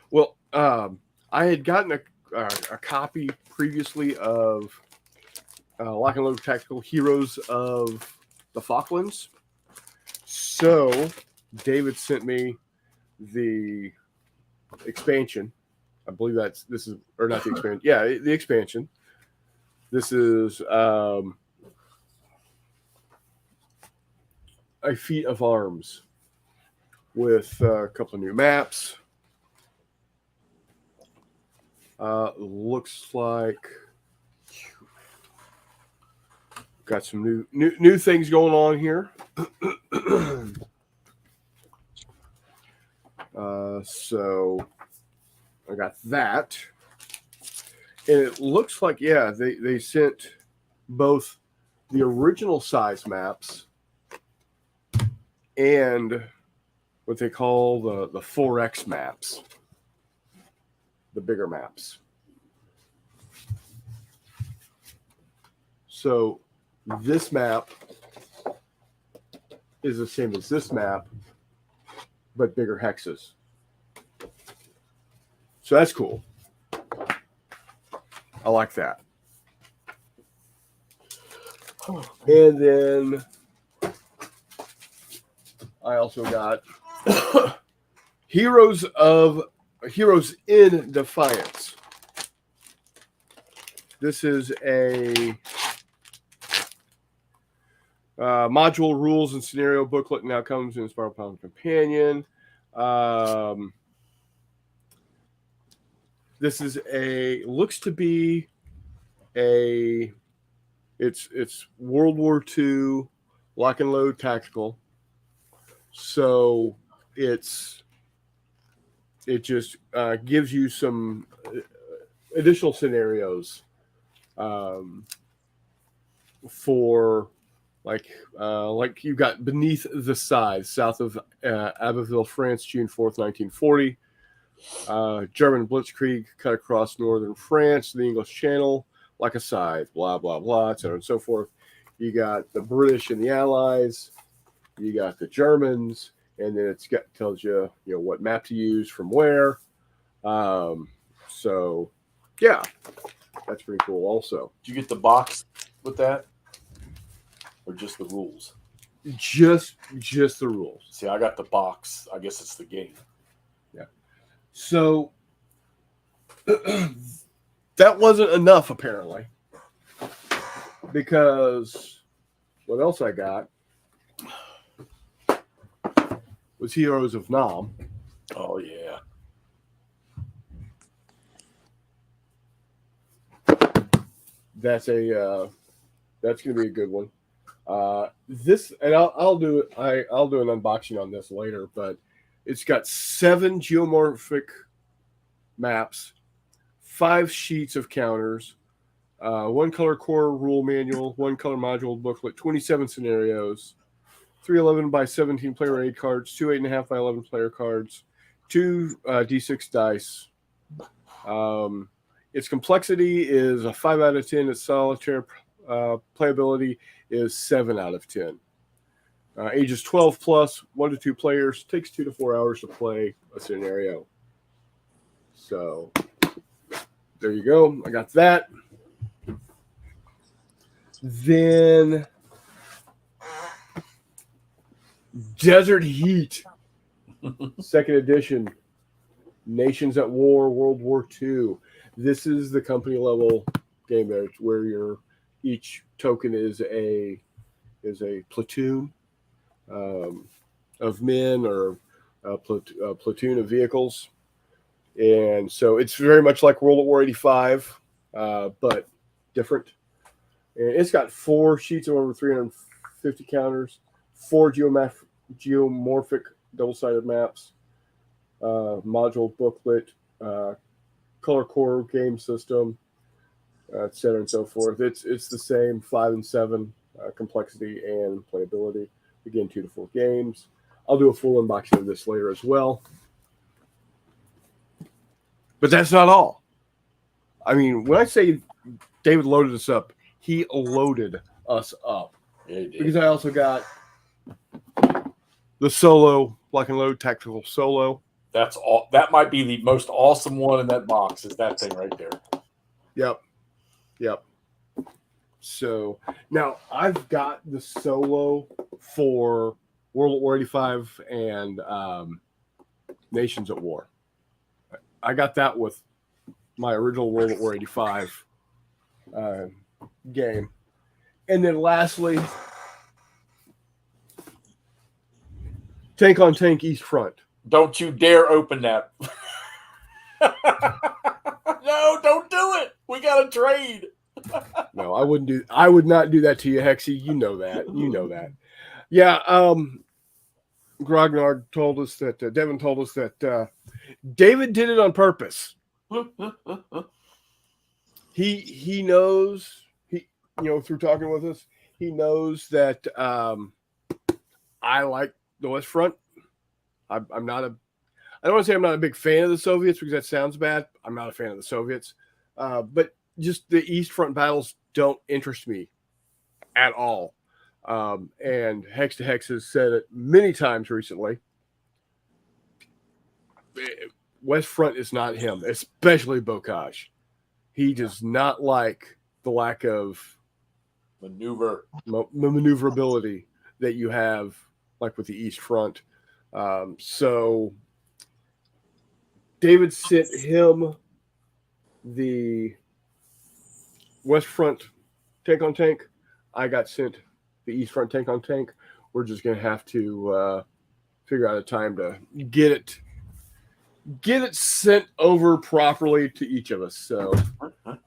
Speaker 1: Well, I had gotten a copy previously of Lock and Load Tactical Heroes of the Falklands. So David sent me the expansion. I believe this is not the expansion. Yeah, the expansion. This is a feat of arms with a couple of new maps. Looks like got some new things going on here. So I got that, and it looks like they sent both the original size maps and what they call the 4X maps, the bigger maps. So this map is the same as this map, but bigger hexes. So that's cool. I like that. And then I also got Heroes in Defiance. This is a module rules and scenario booklet, now comes in Spiral Pound Companion. This is looks to be it's World War II lock and load tactical. So it just gives you some additional scenarios for like you got Beneath the Scythe, south of Abbeville, France, June 4th, 1940. German blitzkrieg cut across northern France, the English Channel, like a scythe, blah, blah, blah, etc. and so forth. You got the British and the Allies. You got the Germans, and then tells you what map to use from where. So, yeah, that's pretty cool also.
Speaker 3: Did you get the box with that? Or just the rules?
Speaker 1: Just the rules.
Speaker 3: See, I got the box. I guess it's the game.
Speaker 1: So that wasn't enough, apparently, because what else I got was Heroes of Nam.
Speaker 3: Oh, yeah.
Speaker 1: That's going to be a good one. This, and I'll do an unboxing on this later, but it's got 7 geomorphic maps, 5 sheets of counters, 1 color core rule manual, 1 color module booklet, 27 scenarios, 3 11 by 17 player aid cards, 2 8.5 by 11 player cards, 2 D6 dice. Its complexity is a 5 out of 10. Its solitaire playability is 7 out of 10. Ages 12 plus, 1 to 2 players, takes 2 to 4 hours to play a scenario. So there you go. I got that. Then Desert Heat, 2nd edition, Nations at War, World War II. This is the company level game there, where each token is a platoon of men or a platoon of vehicles. And so it's very much like World at War 85, but different. And it's got 4 sheets of over 350 counters, 4 geomorphic double-sided maps, module booklet, color core game system, et cetera and so forth. It's the same 5 and 7 complexity and playability. Again, 2 to 4 games. I'll do a full unboxing of this later as well. But that's not all. I mean, when I say David loaded us up, he loaded us up.
Speaker 3: Yeah, he did.
Speaker 1: Because I also got the solo, lock and load tactical solo.
Speaker 3: That's all. That might be the most awesome one in that box. Is that thing right there?
Speaker 1: Yep. So now I've got the solo for World at War 85 and Nations at War. I got that with my original World at War 85 game. And then lastly, Tank on Tank East Front.
Speaker 3: Don't you dare open that. No, don't do it. We got to trade.
Speaker 1: No, I would not do that to you, Hexy. You know that. Yeah, Grognard told us that Devin told us that David did it on purpose. He knows, through talking with us, he knows that I like the West Front. I don't want to say I'm not a big fan of the Soviets because that sounds bad. I'm not a fan of the Soviets, but just the East Front battles don't interest me at all. And Hex to Hex has said it many times recently. West Front is not him, especially Bocage. He does not like the lack of maneuverability that you have, like with the East Front. So David sent him the West Front tank on tank. I got sent the East Front tank on tank. We're just going to have to figure out a time to get it sent over properly to each of us. So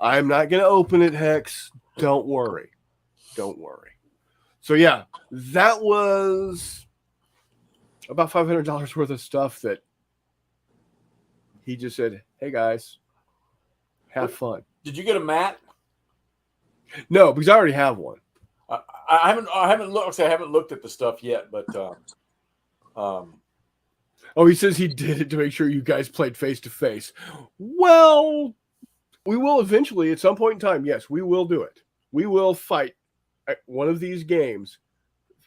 Speaker 1: I'm not going to open it, Hex. Don't worry. So yeah, that was about $500 worth of stuff that he just said, "Hey guys, have fun."
Speaker 3: Did you get a mat?
Speaker 1: No, because I already have one.
Speaker 3: I haven't looked. I haven't looked at the stuff yet, but
Speaker 1: Oh, he says he did it to make sure you guys played face to face. Well, we will eventually, at some point in time. Yes, we will do it. We will fight at one of these games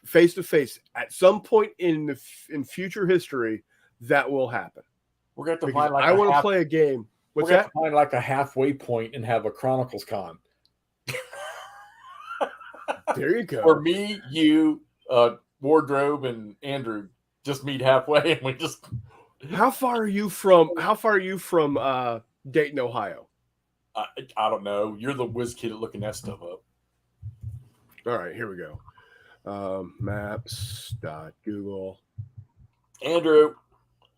Speaker 1: face to face at some point in future history. That will happen.
Speaker 3: We're going to
Speaker 1: Because
Speaker 3: find like
Speaker 1: I want to play a game. What's
Speaker 3: we're
Speaker 1: that?
Speaker 3: going to find like a halfway point and have a Chronicles Con.
Speaker 1: There you go.
Speaker 3: Or me, you, Wardrobe, and Andrew just meet halfway, and we just.
Speaker 1: How far are you from Dayton, Ohio?
Speaker 3: I don't know. You're the whiz kid at looking that stuff up.
Speaker 1: All right, here we go. Maps.google.
Speaker 3: Andrew,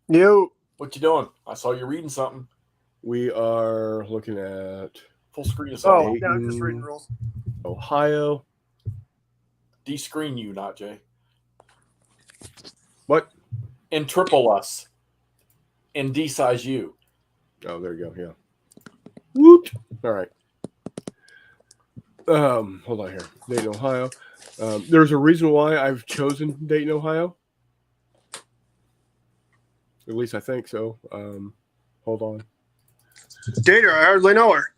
Speaker 2: Yo.
Speaker 3: what you doing? I saw you reading something.
Speaker 1: We are looking at
Speaker 3: Full screen is
Speaker 2: Oh,
Speaker 3: on.
Speaker 2: yeah, I'm just reading rules.
Speaker 1: Ohio.
Speaker 3: De-screen you, not Jay.
Speaker 1: What?
Speaker 3: And triple us. And de-size you.
Speaker 1: Oh, there you go. Yeah. Whoop. All right. Hold on here. Dayton, Ohio. There's a reason why I've chosen Dayton, Ohio. At least I think so. Hold on.
Speaker 2: Data, I hardly know her.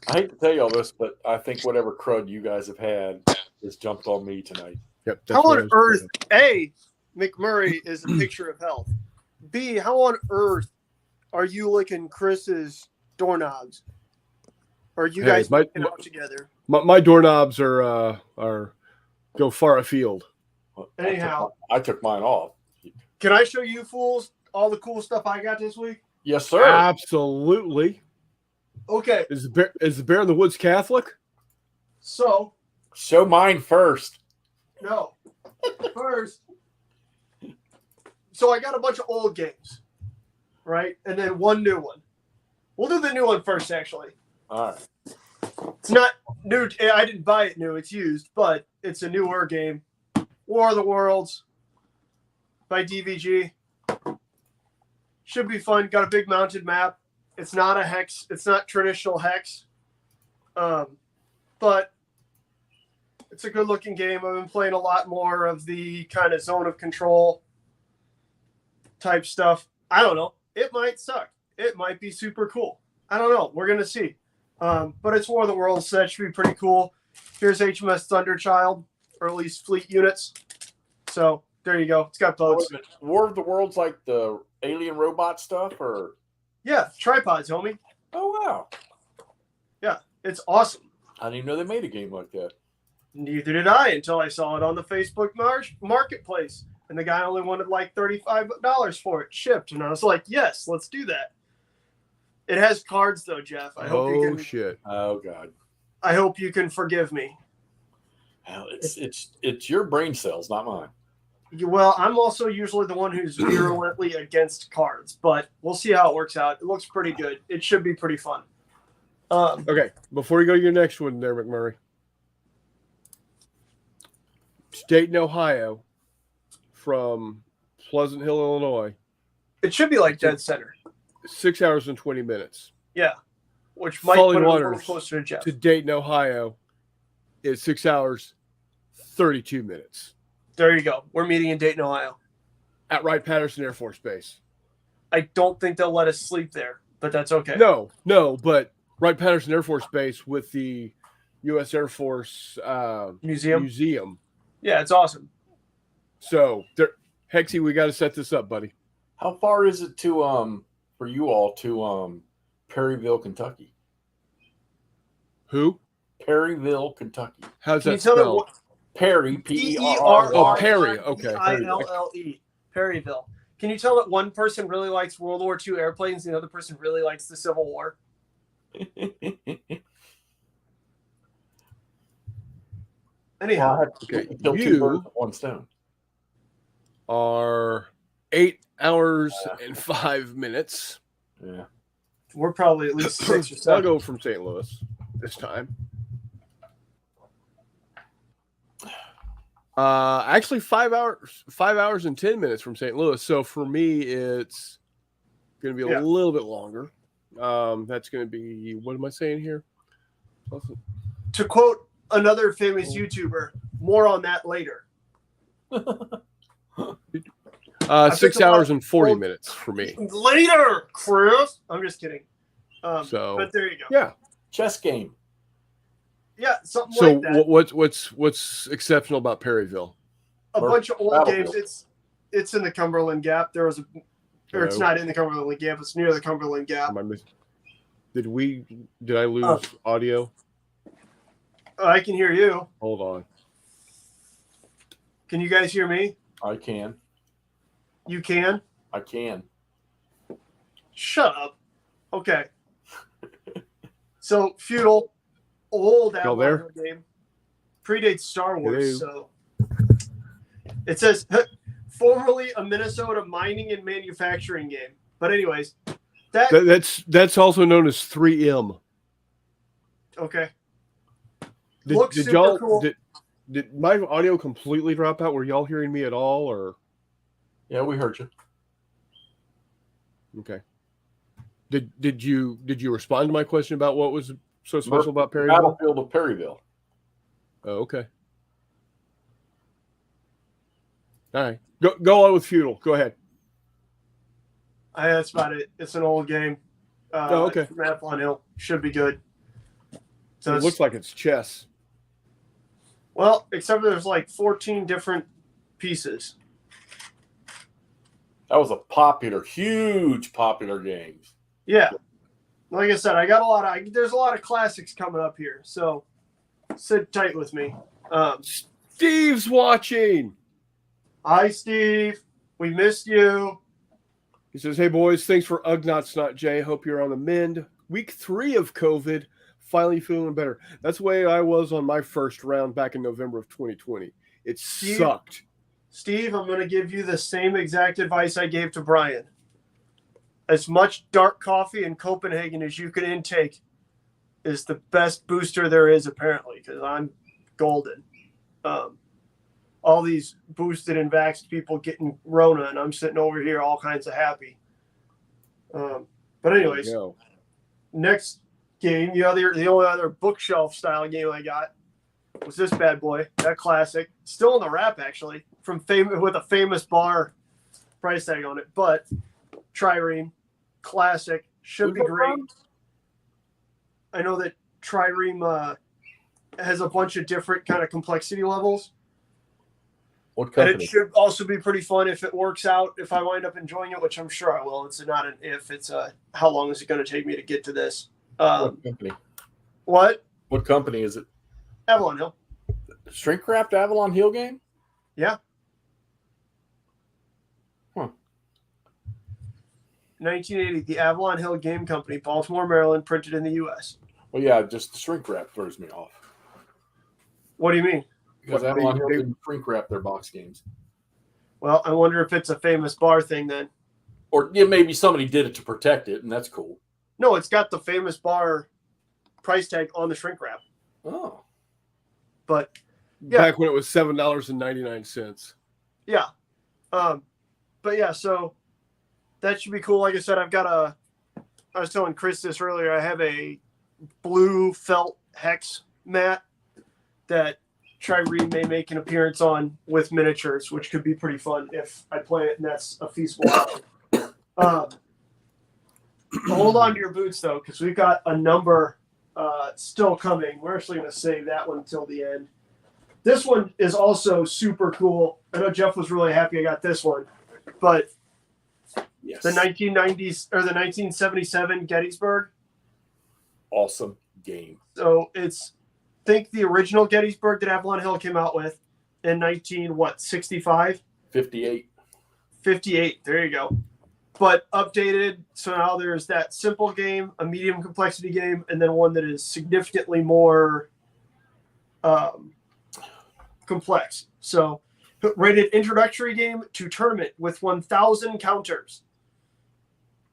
Speaker 3: I hate to tell you all this, but I think whatever crud you guys have had has jumped on me tonight.
Speaker 1: Yep.
Speaker 2: How on earth, A, McMurray is a picture of health. B, how on earth are you licking Chris's doorknobs? Or are you guys making out together?
Speaker 1: My doorknobs are go far afield.
Speaker 2: Anyhow.
Speaker 3: I took mine off.
Speaker 2: Can I show you fools all the cool stuff I got this week?
Speaker 3: Yes, sir.
Speaker 1: Absolutely.
Speaker 2: Okay.
Speaker 1: Is the Bear in the Woods Catholic?
Speaker 2: So.
Speaker 3: Show mine first.
Speaker 2: No. First. So I got a bunch of old games. Right? And then one new one. We'll do the new one first, actually.
Speaker 3: All right.
Speaker 2: It's not new. I didn't buy it new. It's used, but it's a newer game. War of the Worlds by DVG. Should be fun. Got a big mounted map. It's not a hex. It's not traditional hex. But it's a good looking game. I've been playing a lot more of the kind of zone of control type stuff. I don't know. It might suck. It might be super cool. I don't know. We're going to see. But it's War of the Worlds, so that should be pretty cool. Here's HMS Thunderchild, or at least fleet units. So there you go. It's got boats.
Speaker 3: War of the Worlds, like the alien robot stuff, or
Speaker 2: yeah, tripods, homie.
Speaker 3: Oh wow.
Speaker 2: Yeah, It's awesome.
Speaker 3: I didn't even know they made a game like that.
Speaker 2: Neither did I until I saw it on the Facebook marketplace. And the guy only wanted like $35 for it shipped. And I was like, yes, let's do that. It has cards though, Jeff. I hope you can.
Speaker 1: Shit.
Speaker 3: Oh God.
Speaker 2: I hope you can forgive me.
Speaker 3: Well, it's your brain cells, not mine.
Speaker 2: Well, I'm also usually the one who's virulently against cards, but we'll see how it works out. It looks pretty good. It should be pretty fun.
Speaker 1: Okay, before you go to your next one there, McMurray. Dayton, Ohio, from Pleasant Hill, Illinois.
Speaker 2: It should be like dead center.
Speaker 1: 6 hours and 20 minutes.
Speaker 2: Yeah, which might
Speaker 1: Falling
Speaker 2: put it a
Speaker 1: Waters
Speaker 2: little closer to Jeff.
Speaker 1: to Dayton, Ohio, is 6 hours, 32 minutes.
Speaker 2: There you go. We're meeting in Dayton, Ohio.
Speaker 1: At Wright-Patterson Air Force Base.
Speaker 2: I don't think they'll let us sleep there, but that's okay.
Speaker 1: No, but Wright-Patterson Air Force Base with the U.S. Air Force Museum.
Speaker 2: Yeah, it's awesome.
Speaker 1: So, Hexy, we got to set this up, buddy.
Speaker 3: How far is it to for you all to Perryville, Kentucky?
Speaker 1: Who?
Speaker 3: Perryville, Kentucky.
Speaker 1: How's
Speaker 2: Can
Speaker 1: that
Speaker 2: you tell me
Speaker 1: spelled?
Speaker 2: what?
Speaker 3: Perry, Perry.
Speaker 1: Oh, Perry. Okay.
Speaker 2: Ille. Perryville. Can you tell that one person really likes World War II airplanes and the other person really likes the Civil War? Anyhow,
Speaker 1: Okay.
Speaker 3: Kill two birds with one stone.
Speaker 1: Are 8 hours and 5 minutes.
Speaker 3: Yeah.
Speaker 2: we're probably at least 6 or
Speaker 1: I'll
Speaker 2: 7.
Speaker 1: go from St. Louis this time. Actually 5 hours and 10 minutes from St. Louis. So for me, it's going to be a little bit longer. That's going to be, what am I saying here?
Speaker 2: To quote another famous YouTuber, more on that later.
Speaker 1: 6 hours and 40 minutes for me.
Speaker 2: Later, Chris. I'm just kidding. But there you go.
Speaker 1: Yeah.
Speaker 3: Chess game.
Speaker 2: Yeah, something
Speaker 1: So
Speaker 2: like that.
Speaker 1: what's exceptional about Perryville?
Speaker 2: A bunch of old games.
Speaker 3: Battlefield.
Speaker 2: It's in the Cumberland Gap. It's not in the Cumberland Gap. It's near the Cumberland Gap.
Speaker 1: Did I lose audio?
Speaker 2: I can hear you.
Speaker 1: Hold on.
Speaker 2: Can you guys hear me?
Speaker 3: I can.
Speaker 2: You can?
Speaker 3: I can.
Speaker 2: Shut up. Okay. So, Feudal, old
Speaker 1: Y'all there?
Speaker 2: Outlaw game, predates Star Wars.
Speaker 1: Hello.
Speaker 2: So, it says, formerly a Minnesota mining and manufacturing game. But anyways,
Speaker 1: That's also known as 3M.
Speaker 2: Okay.
Speaker 1: Did
Speaker 2: super
Speaker 1: y'all
Speaker 2: cool.
Speaker 1: did my audio completely drop out? Were y'all hearing me at all, or
Speaker 3: Yeah, we heard you.
Speaker 1: okay? Did you respond to my question about what was so special about Perryville?
Speaker 3: Battlefield of Perryville.
Speaker 1: Oh, okay. All right, go on with Feudal. Go ahead.
Speaker 2: That's about it. It's an old game.
Speaker 1: Okay.
Speaker 2: From Athlon Hill. Should be good. So
Speaker 1: It looks like it's chess.
Speaker 2: well, except there's like 14 different pieces.
Speaker 3: That was a huge popular game.
Speaker 2: Yeah. Like I said, I got there's a lot of classics coming up here. So sit tight with me.
Speaker 1: Steve's watching.
Speaker 2: Hi, Steve. We missed you.
Speaker 1: He says, "Hey boys, thanks for Ugnaughts, not Jay. Hope you're on the mend. Week 3 of COVID, finally feeling better. That's the way I was on my first round back in November of 2020. It sucked."
Speaker 2: Steve, I'm going to give you the same exact advice I gave to Brian. As much dark coffee in Copenhagen as you can intake is the best booster there is, apparently, because I'm golden. All these boosted and vaxxed people getting Rona, and I'm sitting over here all kinds of happy. But anyways, next game, the only other bookshelf style game I got was this bad boy, that classic, still in the wrap actually, with a famous bar price tag on it, but Trireme, classic, should be great. I know that Trireme has a bunch of different kind of complexity levels.
Speaker 3: What company?
Speaker 2: And it should also be pretty fun if it works out, if I wind up enjoying it, which I'm sure I will. It's not an if, it's how long is it going to take me to get to this.
Speaker 3: What company?
Speaker 2: What?
Speaker 3: What company is it?
Speaker 2: Avalon Hill.
Speaker 3: Shrink wrapped Avalon Hill game?
Speaker 2: Yeah.
Speaker 3: Huh.
Speaker 2: 1980, the Avalon Hill Game Company, Baltimore, Maryland, printed in the U.S.
Speaker 3: Well, yeah, just the shrink wrap throws me off.
Speaker 2: What do you mean?
Speaker 3: Because Avalon Hill didn't shrink wrap their box games.
Speaker 2: Well, I wonder if it's a famous bar thing then.
Speaker 3: Or yeah, maybe somebody did it to protect it, and that's cool.
Speaker 2: No, it's got the famous bar price tag on the shrink wrap.
Speaker 3: Oh.
Speaker 2: But yeah.
Speaker 1: Back when it was $7.99.
Speaker 2: Yeah. But yeah, so that should be cool. Like I said, I was telling Chris this earlier, I have a blue felt hex mat that Trireme may make an appearance on with miniatures, which could be pretty fun if I play it and that's a feasible option. Hold on to your boots, though, because we've got a number still coming. We're actually going to save that one until the end. This one is also super cool. I know Jeff was really happy I got this one, but
Speaker 3: yes.
Speaker 2: The 1990s or the 1977 Gettysburg.
Speaker 3: Awesome game.
Speaker 2: So think the original Gettysburg that Avalon Hill came out with in 65?
Speaker 3: 58.
Speaker 2: 58. There you go. But updated. So now there's that simple game, a medium complexity game, and then one that is significantly more complex. So rated introductory game to tournament with 1,000 counters.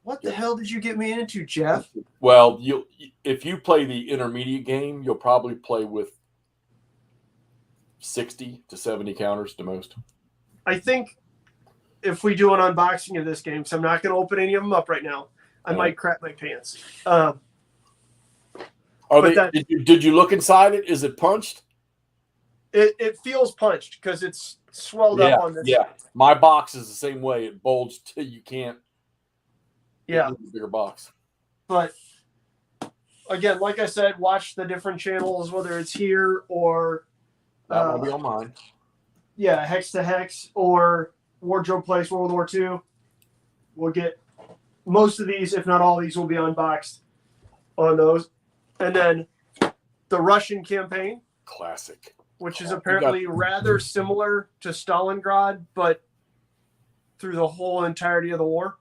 Speaker 2: What the hell did you get me into, Jeff?
Speaker 3: Well, if you play the intermediate game, you'll probably play with 60 to 70 counters to most.
Speaker 2: I think if we do an unboxing of this game, so I'm not going to open any of them up right now, I might crap my pants.
Speaker 3: Did you look inside it? Is it punched?
Speaker 2: It feels punched because it's swelled up on this.
Speaker 3: Yeah, my box is the same way. It bulged till you can't.
Speaker 2: Yeah,
Speaker 3: bigger box.
Speaker 2: But again, like I said, watch the different channels, whether it's here or
Speaker 3: that will be on mine.
Speaker 2: Yeah, Hex to Hex or Wardrobe Place World War II. We'll get most of these, if not all these, will be unboxed on those. And then the Russian campaign.
Speaker 3: Classic.
Speaker 2: Which is apparently rather similar to Stalingrad, but through the whole entirety of the war.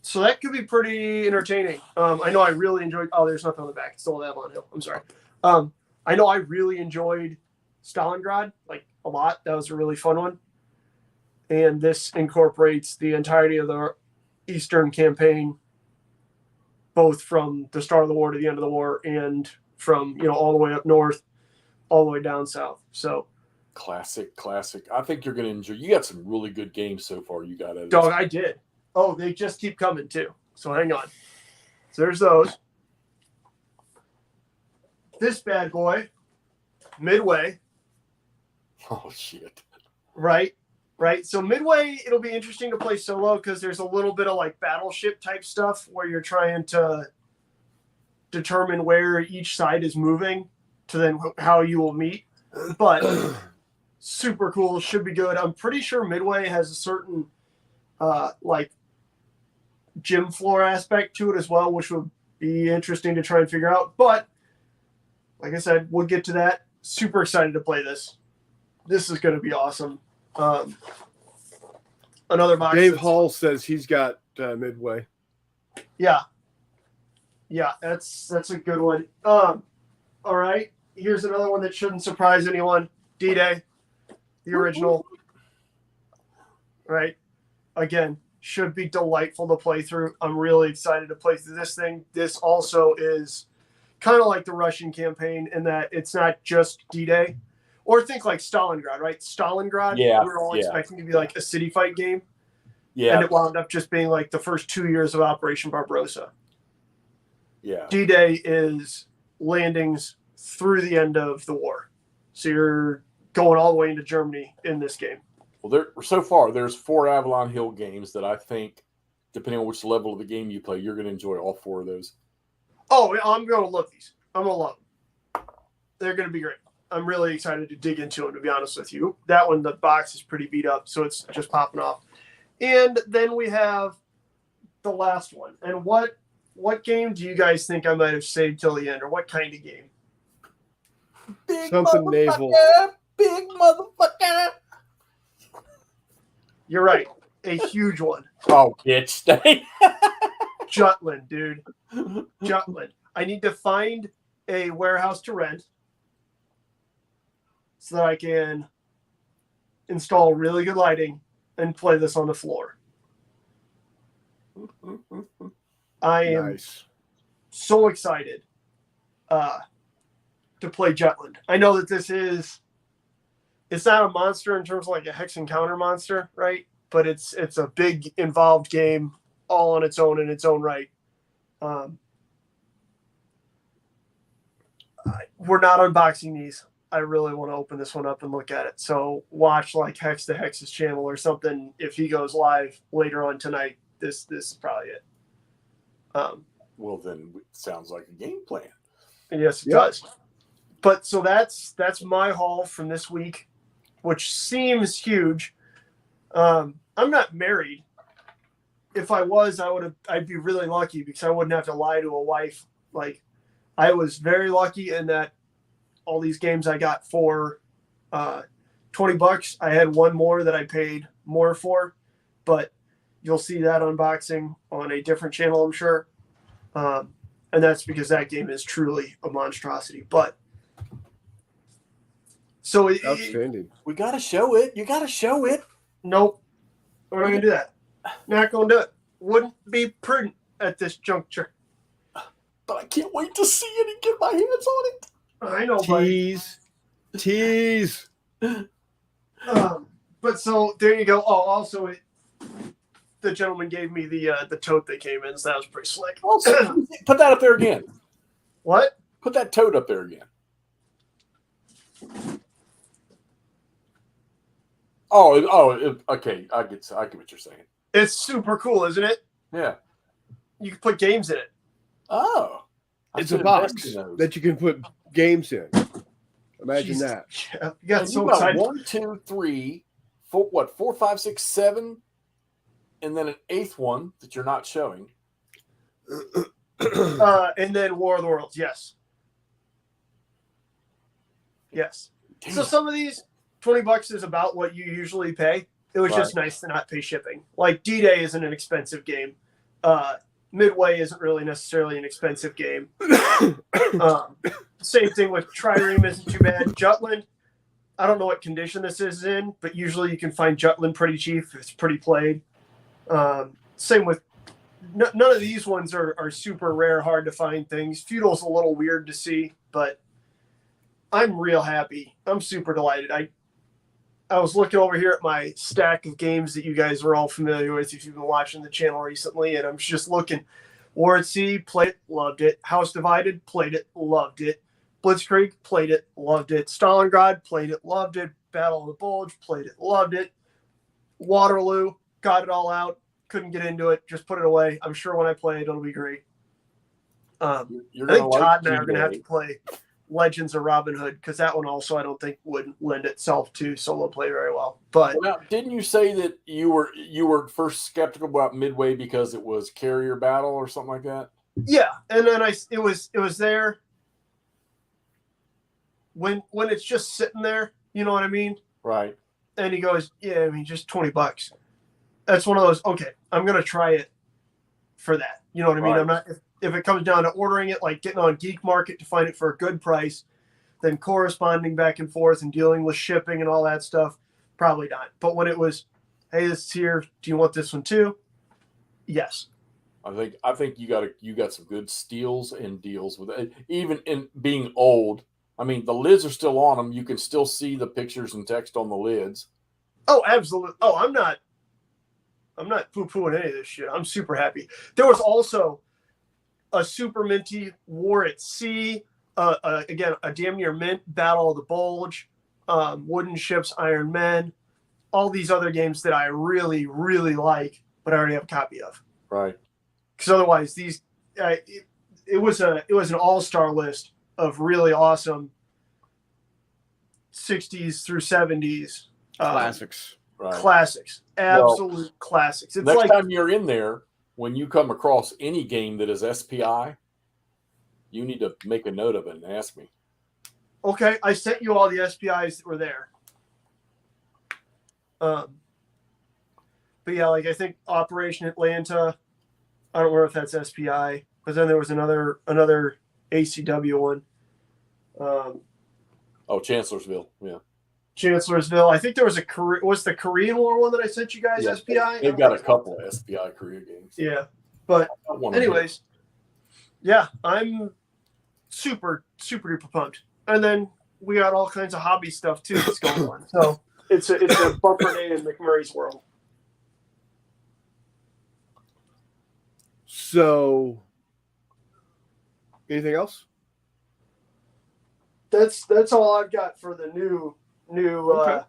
Speaker 2: So that could be pretty entertaining. I know I really enjoyed. Oh, there's nothing on the back. It's still Avalon Hill. I'm sorry. I know I really enjoyed Stalingrad like a lot. That was a really fun one. And this incorporates the entirety of the Eastern campaign, both from the start of the war to the end of the war, and from all the way up north, all the way down south. So
Speaker 3: classic. I think you're going to enjoy. You got some really good games so far. You got it.
Speaker 2: Dog, I did. Oh, they just keep coming too. So hang on. So there's those. This bad boy, Midway.
Speaker 3: Oh shit.
Speaker 2: Right. So Midway, it'll be interesting to play solo because there's a little bit of like battleship type stuff where you're trying to determine where each side is moving to then how you will meet. But super cool, should be good. I'm pretty sure Midway has a certain like gym floor aspect to it as well, which would be interesting to try and figure out. But like I said, we'll get to that. Super excited to play this. This is going to be awesome. Another box.
Speaker 1: Dave Hall says he's got Midway.
Speaker 2: Yeah, that's a good one. All right, here's another one that shouldn't surprise anyone. D-Day, the original. Right, again, should be delightful to play through. I'm really excited to play through this thing. This also is kind of like the Russian campaign in that it's not just D-Day. Or think like Stalingrad, right? Stalingrad, we were all expecting to be like a city fight game. Yeah. And it wound up just being like the first 2 years of Operation Barbarossa.
Speaker 3: Yeah.
Speaker 2: D-Day is landings through the end of the war. So you're going all the way into Germany in this game.
Speaker 3: Well, there's 4 Avalon Hill games that I think, depending on which level of the game you play, you're going to enjoy all 4 of those.
Speaker 2: Oh, I'm going to love these. I'm going to love them. They're going to be great. I'm really excited to dig into them, to be honest with you. That one, the box is pretty beat up, so it's just popping off. And then we have the last one. And what what game do you guys think I might have saved till the end, or what kind of game?
Speaker 3: Big
Speaker 1: Something naval.
Speaker 3: Big motherfucker.
Speaker 2: You're right. A huge one.
Speaker 3: Oh, bitch.
Speaker 2: Jutland, dude. Jutland. I need to find a warehouse to rent so that I can install really good lighting and play this on the floor. I am
Speaker 1: Nice.
Speaker 2: so excited to play Jutland. I know that it's not a monster in terms of like a hex encounter monster, right? But it's a big involved game all on its own in its own right. We're not unboxing these. I really want to open this one up and look at it. So watch like Hex to Hex's channel or something. If he goes live later on tonight, this is probably it.
Speaker 3: Well, then it sounds like a game plan.
Speaker 2: Yes, it does. But so that's my haul from this week, which seems huge. I'm not married. If I was, I'd be really lucky because I wouldn't have to lie to a wife. Like, I was very lucky in that all these games I got for $20. I had one more that I paid more for, but you'll see that unboxing on a different channel, I'm sure. And that's because that game is truly a monstrosity. But so
Speaker 1: Outstanding.
Speaker 3: We got to show it. You got to show it.
Speaker 2: Nope. We're not going to do that. Not going to do it. Wouldn't be prudent at this juncture.
Speaker 3: But I can't wait to see it and get my hands on it.
Speaker 2: I know, buddy.
Speaker 1: Tease.
Speaker 2: But so there you go. Oh, also, the gentleman gave me the tote they came in, so that was pretty slick.
Speaker 3: Also, put that up there again.
Speaker 2: What?
Speaker 3: Put that tote up there again. Okay. I get what you're saying.
Speaker 2: It's super cool, isn't it?
Speaker 3: Yeah.
Speaker 2: You can put games in it.
Speaker 3: Oh.
Speaker 1: It's a box that you can put games in. Imagine
Speaker 2: Jesus.
Speaker 1: that.
Speaker 2: Yeah, you got so
Speaker 3: got
Speaker 2: excited.
Speaker 3: 1, 2, 3, 4, 4, 5, 6, 7, and then an eighth one that you're not showing.
Speaker 2: And then War of the Worlds, yes. Yes.
Speaker 3: Damn.
Speaker 2: So some of these, $20 is about what you usually pay. It was just nice to not pay shipping. Like D-Day isn't an expensive game. Midway isn't really necessarily an expensive game. Same thing with Trireme isn't too bad. Jutland, I don't know what condition this is in, but usually you can find Jutland pretty cheap if it's pretty played. Same with none of these ones are super rare, hard to find things. Feudal's a little weird to see, but I'm real happy. I'm super delighted. I was looking over here at my stack of games that you guys are all familiar with if you've been watching the channel recently, and I'm just looking. War at Sea, played it, loved it. House Divided, played it, loved it. Blitzkrieg, played it, loved it. Stalingrad, played it, loved it. Battle of the Bulge, played it, loved it. Waterloo, got it all out. Couldn't get into it, just put it away. I'm sure when I play it, it'll be great. I think Todd and I are going to have to play Legends of Robin Hood because that one also I don't think would lend itself to solo play very well. But
Speaker 3: now, didn't you say that you were first skeptical about Midway because it was carrier battle or something like that?
Speaker 2: Yeah, and then it was there when it's just sitting there. You know what I mean?
Speaker 3: Right.
Speaker 2: And he goes, "Yeah, I mean, just $20." That's one of those. Okay, I'm gonna try it for that. You know what I mean?
Speaker 3: Right.
Speaker 2: I'm not. If it comes down to ordering it, like getting on Geek Market to find it for a good price, then corresponding back and forth and dealing with shipping and all that stuff, probably not. But when it was, hey, this is here. Do you want this one too? Yes.
Speaker 3: I think you got some good steals and deals with it. Even in being old, I mean, the lids are still on them. You can still see the pictures and text on the lids.
Speaker 2: Oh, absolutely. Oh, I'm not poo-pooing any of this shit. I'm super happy. There was also a super minty War at Sea, again, a damn near mint Battle of the Bulge, Wooden Ships, Iron Men, all these other games that I really, really like, but I already have a copy of.
Speaker 3: Right.
Speaker 2: Because otherwise, these it was an all-star list of really awesome 60s through 70s
Speaker 1: Classics.
Speaker 3: Right.
Speaker 2: classics, absolute classics. It's
Speaker 3: next
Speaker 2: like
Speaker 3: time you're in there, when you come across any game that is SPI, you need to make a note of it and ask me.
Speaker 2: Okay, I sent you all the SPIs that were there. But yeah, like I think Operation Atlanta, I don't know if that's SPI, but then there was another ACW one.
Speaker 3: Chancellorsville, yeah.
Speaker 2: Chancellorsville. I think there was the Korean War one that I sent you guys
Speaker 3: Yeah,
Speaker 2: SPI?
Speaker 3: They've got a couple of SPI Korea games.
Speaker 2: Yeah. But anyways, yeah, I'm super, super duper pumped. And then we got all kinds of hobby stuff too that's going on. So it's a bumper day in McMurray's world.
Speaker 1: So, anything else?
Speaker 2: That's all I've got for the new
Speaker 1: Okay.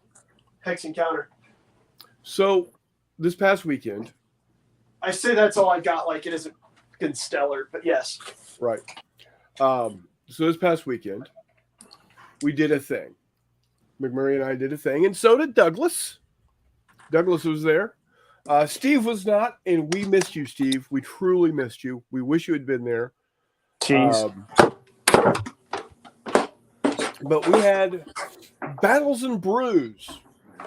Speaker 2: Hex Encounter.
Speaker 1: So, this past weekend,
Speaker 2: I say that's all I got. Like it isn't fucking stellar, but yes.
Speaker 1: right? So this past weekend, we did a thing. McMurray and I did a thing, and so did Douglas. Douglas was there. Steve was not, and we missed you, Steve. We truly missed you. We wish you had been there.
Speaker 2: Jeez.
Speaker 1: But we had Battles and Brews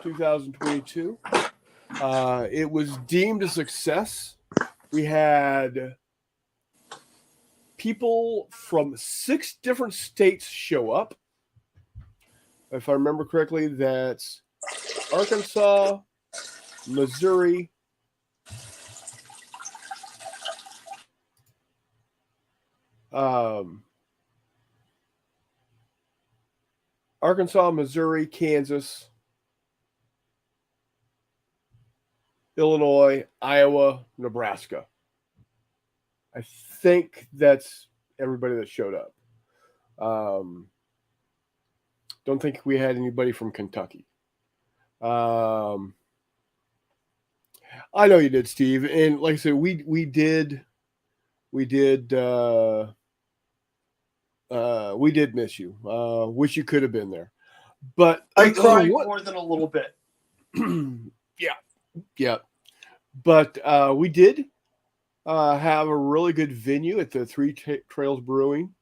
Speaker 1: 2022. It was deemed a success. We had people from 6 different states show up. If I remember correctly, that's Arkansas, Missouri, Kansas, Illinois, Iowa, Nebraska. I think that's everybody that showed up. Don't think we had anybody from Kentucky. I know you did, Steve, and like I said, we did miss you. Wish you could have been there, but
Speaker 2: I cried more than a little bit.
Speaker 1: yeah. But we did have a really good venue at the Three Trails Brewing.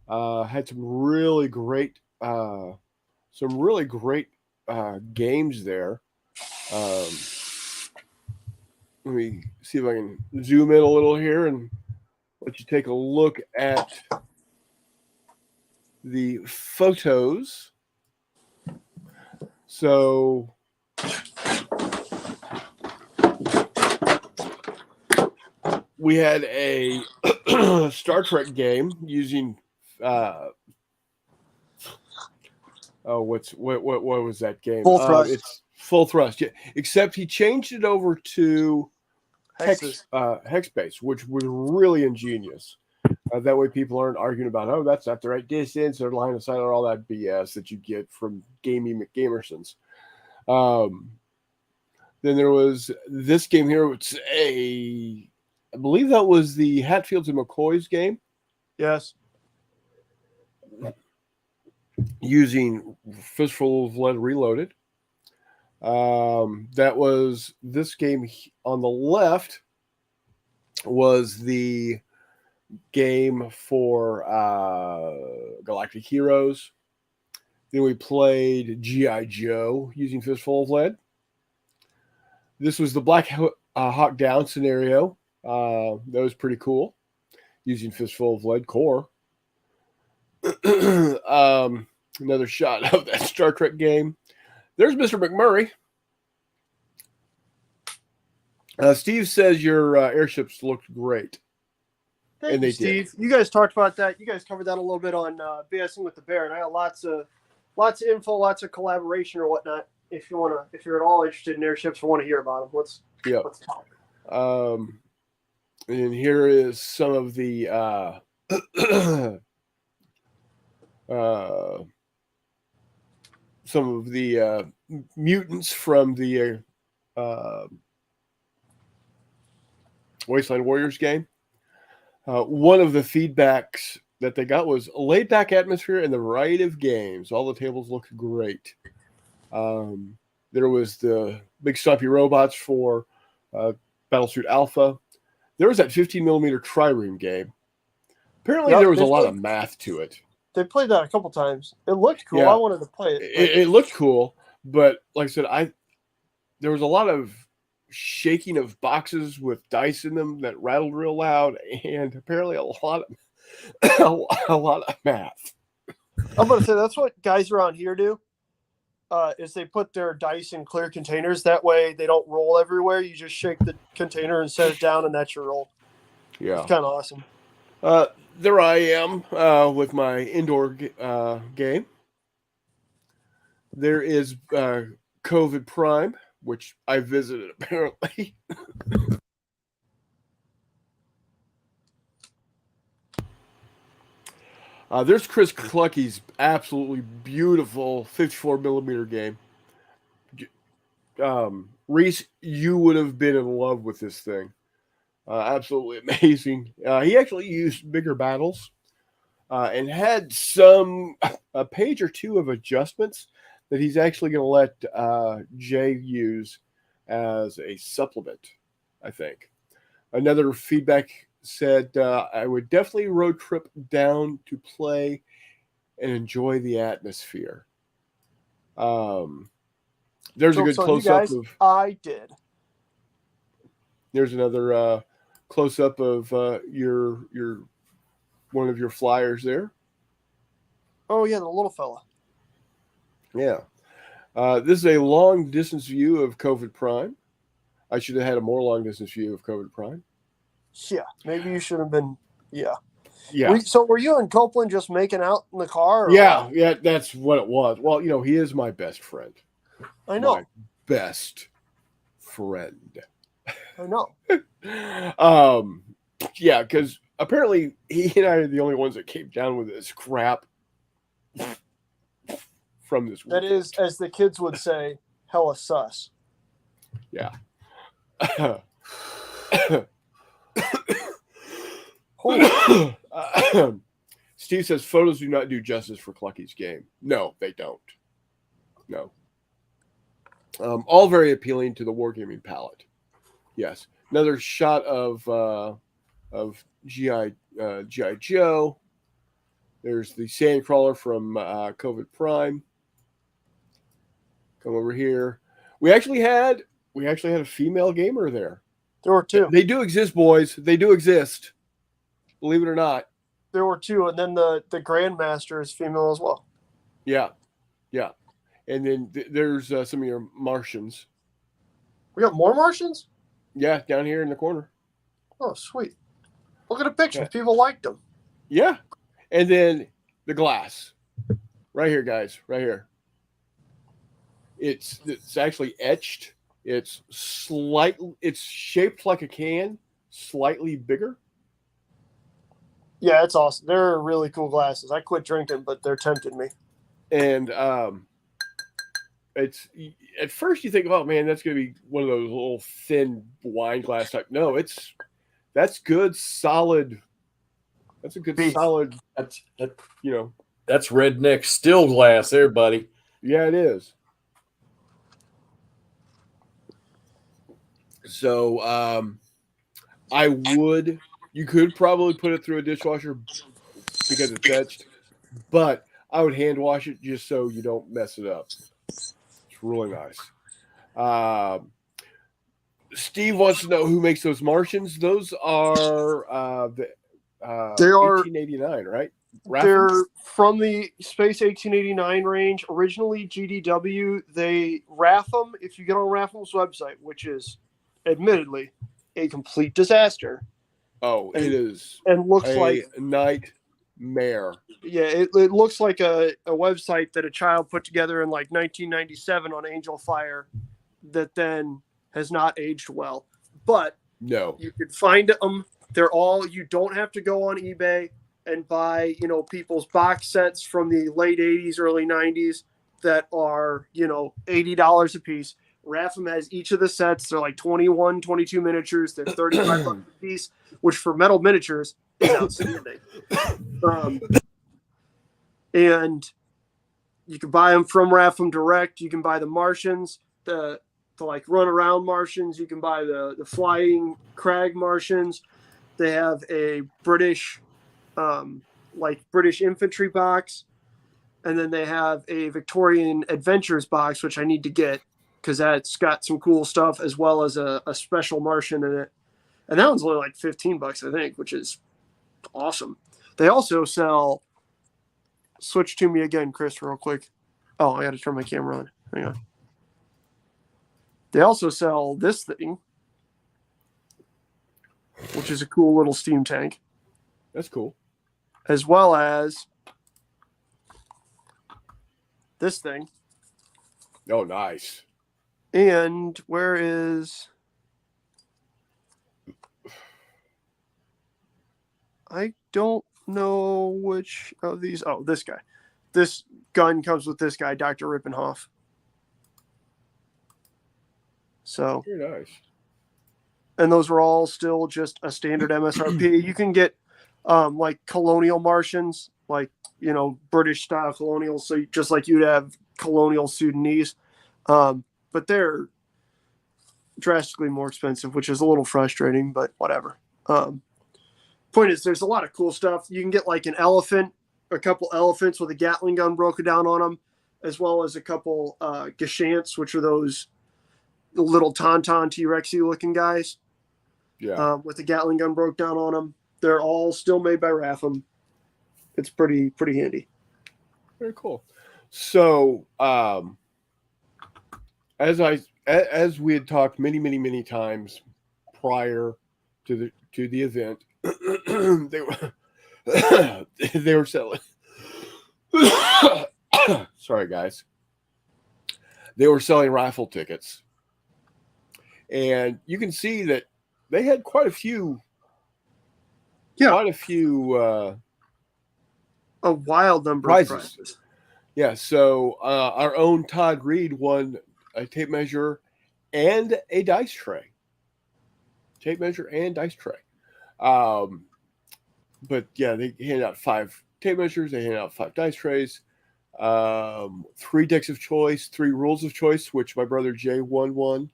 Speaker 1: Had some really great games there. Let me see if I can zoom in a little here and let you take a look at the photos. So we had a Star Trek game using what was that game?
Speaker 2: Full Thrust.
Speaker 1: It's Full Thrust, yeah. Except he changed it over to hex base, which was really ingenious. That way people aren't arguing about, that's not the right distance or line of sight or all that BS that you get from Gamey McGamersons. Then there was this game here, which I believe that was the Hatfields and McCoys game.
Speaker 2: Yes.
Speaker 1: Using Fistful of Lead Reloaded. That was this game on the left was the game for Galactic Heroes. Then we played G.I. Joe using Fistful of Lead. This was the Black Hawk Down scenario. That was pretty cool using Fistful of Lead core. Another shot of that Star Trek game. There's Mr. McMurray. Steve says your airships looked great.
Speaker 2: Thank you, Steve. You guys talked about that. You guys covered that a little bit on BSing with the Bear, and I got lots of info, lots of collaboration or whatnot. If you're at all interested in airships or want to hear about them, let's talk.
Speaker 1: And here is some of the mutants from the Wasteland Warriors game. One of the feedbacks that they got was a laid-back atmosphere and the variety of games. All the tables looked great. There was the big stumpy robots for Battlesuit Alpha. there was that 15 millimeter trireme game. Apparently,
Speaker 2: Yep,
Speaker 1: there was a
Speaker 2: they
Speaker 1: lot
Speaker 2: played-
Speaker 1: of math to it.
Speaker 2: They played that a couple times. It looked cool.
Speaker 1: Yeah.
Speaker 2: I wanted to play it.
Speaker 1: It looked cool, but like I said, there was a lot of shaking of boxes with dice in them that rattled real loud, and apparently a lot of math.
Speaker 2: I'm going to say that's what guys around here do. Is they put their dice in clear containers. That way they don't roll everywhere. You just shake the container and set it down, and that's your roll.
Speaker 1: Yeah.
Speaker 2: It's kind of awesome.
Speaker 1: There I am with my indoor game. There is COVID Prime, which I visited apparently. There's Chris Clucky's absolutely beautiful 54 millimeter game. Reese, you would have been in love with this thing. Absolutely amazing. He actually used bigger battles and had a page or two of adjustments that he's actually going to let Jay use as a supplement, I think. Another feedback said, I would definitely road trip down to play and enjoy the atmosphere. There's a good close-up of...
Speaker 2: I did.
Speaker 1: There's another close-up of your one of your flyers there.
Speaker 2: Oh, yeah, the little fella.
Speaker 1: Yeah. This is a long-distance view of COVID Prime. I should have had a more long-distance view of COVID Prime.
Speaker 2: Yeah, maybe you should have been. Yeah.
Speaker 1: Yeah.
Speaker 2: So were you and Copeland just making out in the car? Or
Speaker 1: Yeah,
Speaker 2: what?
Speaker 1: yeah, that's what it was. Well, he is my best friend.
Speaker 2: I know.
Speaker 1: My best friend.
Speaker 2: I know.
Speaker 1: Yeah, because apparently he and I are the only ones that came down with this crap from this
Speaker 2: That
Speaker 1: weekend.
Speaker 2: is, as the kids would say, hella sus.
Speaker 1: Yeah. Steve says photos do not do justice for Clucky's game. No, they don't. No. All very appealing to the wargaming palette. Yes. Another shot of GI Joe. There's the Sandcrawler from COVID Prime. Come over here. We actually had a female gamer there.
Speaker 2: There were two.
Speaker 1: They do exist, boys. They do exist. Believe it or not.
Speaker 2: There were two, and then the Grandmaster is female as well.
Speaker 1: Yeah. Yeah. And then there's some of your Martians.
Speaker 2: We got more Martians?
Speaker 1: Yeah, down here in the corner.
Speaker 2: Oh, sweet. Look at the pictures.
Speaker 1: Yeah.
Speaker 2: People liked them.
Speaker 1: Yeah. And then the glass. Right here, guys. Right here. It's actually etched. It's shaped like a can, slightly bigger.
Speaker 2: Yeah, it's awesome. They're really cool glasses. I quit drinking, but they're tempting me.
Speaker 1: And it's at first you think, oh man, that's gonna be one of those little thin wine glass type. No, that's good solid. That's a good
Speaker 2: Beef.
Speaker 1: solid.
Speaker 3: That's
Speaker 1: That's
Speaker 3: redneck still glass there, buddy.
Speaker 1: Yeah, it is. So you could probably put it through a dishwasher because it's etched, but I would hand wash it just so you don't mess it up. It's really nice. Steve wants to know who makes those Martians. Those are they are 1889, right?
Speaker 2: They're from the Space 1889 range. Originally GDW. They Ratham, if you get on Ratham's website, which is admittedly a complete disaster.
Speaker 1: Oh, it is.
Speaker 2: And looks
Speaker 1: a
Speaker 2: like
Speaker 1: nightmare.
Speaker 2: Yeah, it looks like a website that a child put together in like 1997 on Angel Fire that then has not aged well. But
Speaker 1: no,
Speaker 2: you can find them. You don't have to go on eBay and buy, people's box sets from the late 80s, early 90s that are, $80 a piece. Ratham has each of the sets. They're like 21, 22 miniatures. They're $35 a piece, which for metal miniatures is outstanding. And you can buy them from Ratham direct. You can buy the Martians. The to like run around Martians. You can buy the flying crag Martians. They have a British British infantry box, and then they have a Victorian adventures box, which I need to get because that's got some cool stuff, as well as a special Martian in it. And that one's only like $15, I think, which is awesome. They also sell. Switch to me again, Chris, real quick. Oh, I got to turn my camera on. Hang on. They also sell this thing, which is a cool little steam tank.
Speaker 1: That's cool.
Speaker 2: As well as this thing.
Speaker 1: Oh, nice.
Speaker 2: And where is... I don't know which of these. Oh, this guy. This gun comes with this guy, Dr. Rippenhoff. So
Speaker 1: Very nice.
Speaker 2: And those are all still just a standard MSRP. You can get like colonial Martians, like, you know, British style colonials. So just like you'd have colonial Sudanese, but they're drastically more expensive, which is a little frustrating, but whatever. Point is, there's a lot of cool stuff. You can get like an elephant, a couple elephants with a Gatling gun broken down on them, as well as a couple Gashants, which are those little tauntaun T-Rexy looking guys.
Speaker 1: Yeah.
Speaker 2: With the Gatling gun broke down on them. They're all still made by Ratham. It's pretty handy.
Speaker 1: Very cool. So, as we had talked many times prior to the event, they were selling. Sorry, guys. They were selling raffle tickets, and you can see that they had quite a few.
Speaker 2: Yeah,
Speaker 1: quite a few.
Speaker 2: A wild number
Speaker 1: prizes.
Speaker 2: of prizes.
Speaker 1: Yeah, so our own Todd Reed won a tape measure and a dice tray. Tape measure and dice tray. But yeah, they handed out 5 tape measures. They handed out 5 dice trays, 3 decks of choice, 3 rules of choice, which my brother Jay won,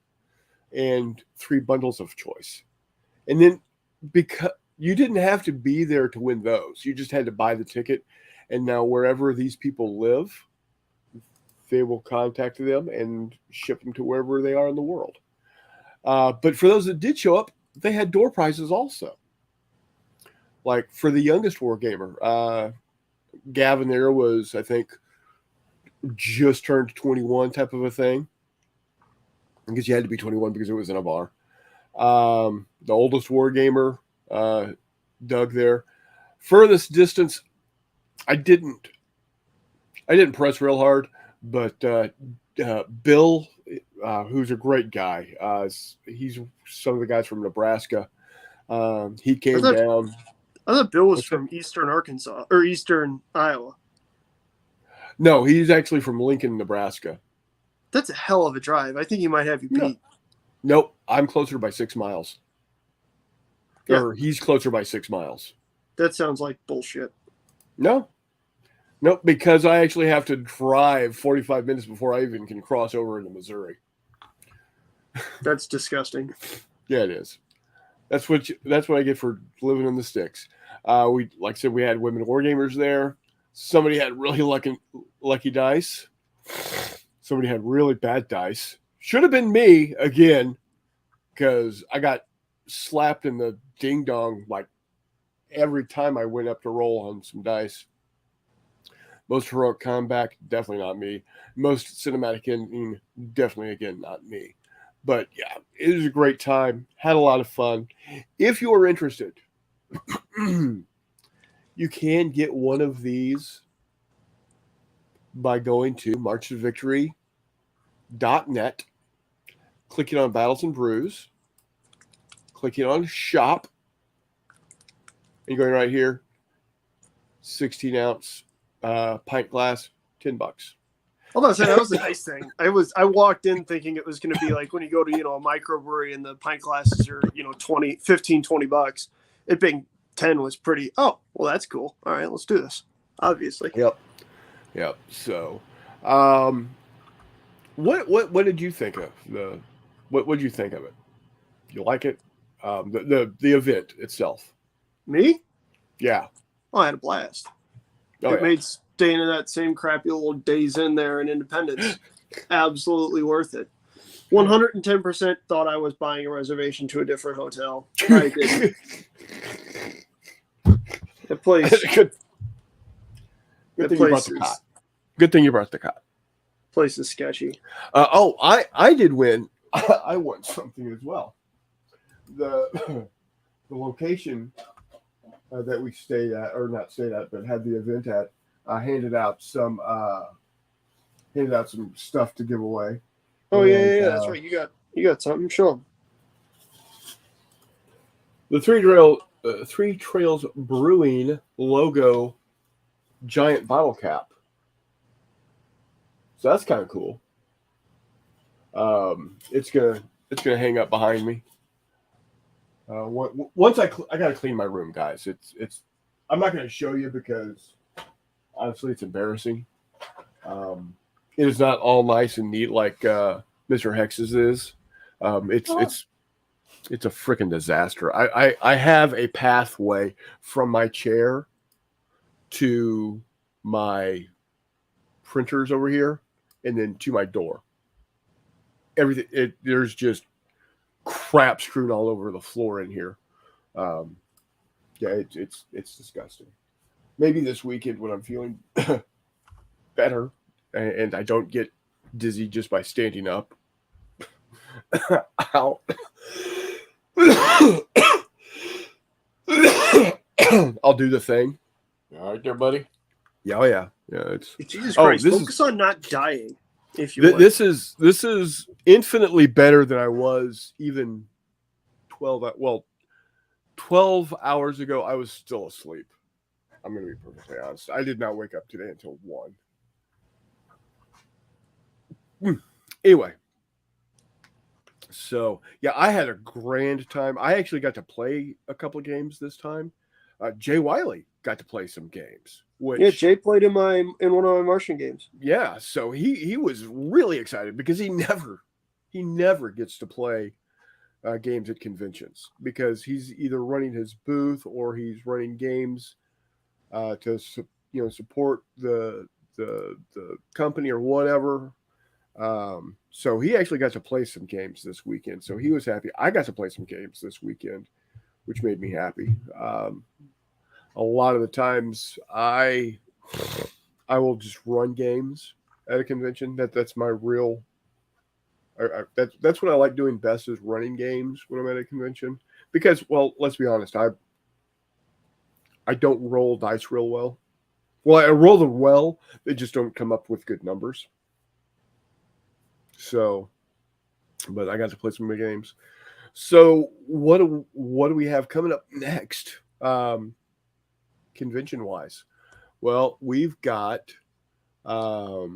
Speaker 1: and 3 bundles of choice. And then because you didn't have to be there to win those, you just had to buy the ticket. And now wherever these people live, they will contact them and ship them to wherever they are in the world. But for those that did show up, they had door prizes also. Like for the youngest wargamer, Gavin there was, I think, just turned 21 type of a thing. I guess you had to be 21 because it was in a bar. The oldest wargamer, Doug there. Furthest distance, I didn't press real hard, but Bill, who's a great guy, he's some of the guys from Nebraska. He came down.
Speaker 2: I thought Bill was from Eastern Arkansas or Eastern Iowa.
Speaker 1: No, he's actually from Lincoln, Nebraska.
Speaker 2: That's a hell of a drive. I think he might have you beat.
Speaker 1: Nope, I'm closer by 6 miles.
Speaker 2: Yeah.
Speaker 1: Or he's closer by 6 miles.
Speaker 2: That sounds like bullshit.
Speaker 1: No, because I actually have to drive 45 minutes before I even can cross over into Missouri.
Speaker 2: That's disgusting.
Speaker 1: Yeah, it is. That's what I get for living in the sticks. We, like I said, we had women wargamers there. Somebody had really lucky dice. Somebody had really bad dice. Should have been me again, because I got slapped in the ding dong like every time I went up to roll on some dice. Most heroic combat, definitely not me. Most cinematic ending, definitely again not me. But yeah, it was a great time. Had a lot of fun. If you are interested, you can get one of these by going to marchofvictory.net, clicking on Battles and Brews, clicking on Shop, and going right here, 16-ounce pint glass, $10.
Speaker 2: I was about to say, that was a nice thing. I walked in thinking it was going to be like when you go to, a microbrewery and the pint glasses are, $15-20. It being 10 was pretty, oh, well, that's cool. All right, let's do this. Obviously.
Speaker 1: Yep. So, what did you think of What did you think of it? You like it? The event itself.
Speaker 2: Me?
Speaker 1: Yeah.
Speaker 2: Oh, I had a blast.
Speaker 1: Oh,
Speaker 2: It
Speaker 1: yeah.
Speaker 2: made staying in that same crappy little Days Inn there in Independence absolutely worth it. 110% thought I was buying a reservation to a different hotel. I didn't. The place.
Speaker 1: Good
Speaker 2: The
Speaker 1: thing you brought
Speaker 2: place
Speaker 1: the
Speaker 2: is,
Speaker 1: cot. Good thing you brought the cot.
Speaker 2: place is sketchy.
Speaker 1: I did win. I won something as well. The location that we stayed at, or not stayed at, but had the event at, handed out some stuff to give away.
Speaker 2: Oh
Speaker 1: And,
Speaker 2: yeah, that's right. You got something. Show 'em.
Speaker 1: The Three Trails Brewing logo giant bottle cap. So that's kind of cool. It's gonna hang up behind me. Once I gotta clean my room, guys. It's I'm not gonna show you because honestly it's embarrassing. It is not all nice and neat like Mr. Hex's is. It's a freaking disaster. I have a pathway from my chair to my printers over here and then to my door. Everything there's just crap strewn all over the floor in here. Yeah, it's disgusting. Maybe this weekend when I'm feeling better and I don't get dizzy just by standing up. Ow. I'll do the thing.
Speaker 3: All right there, buddy.
Speaker 1: Yeah, oh yeah. It's
Speaker 2: Jesus Christ!
Speaker 1: this
Speaker 2: Focus on not dying. If you would.
Speaker 1: this is infinitely better than I was even 12 hours ago. I was still asleep. I'm going to be perfectly honest. I did not wake up today until 1. Anyway, so yeah, I had a grand time. I actually got to play a couple of games this time. Jay Wiley got to play some games.
Speaker 2: Yeah, Jay played in one of my Martian games.
Speaker 1: Yeah, so he was really excited because he never gets to play games at conventions because he's either running his booth or he's running games to support the company or whatever. So he actually got to play some games this weekend. So he was happy. I got to play some games this weekend, which made me happy. A lot of the times I will just run games at a convention. That's my real. That's what I like doing best is running games when I'm at a convention because, well, let's be honest, I don't roll dice real well. Well, I roll them well, they just don't come up with good numbers. So, but I got to play some big games. So what do we have coming up next, convention wise? Well, we've got. Where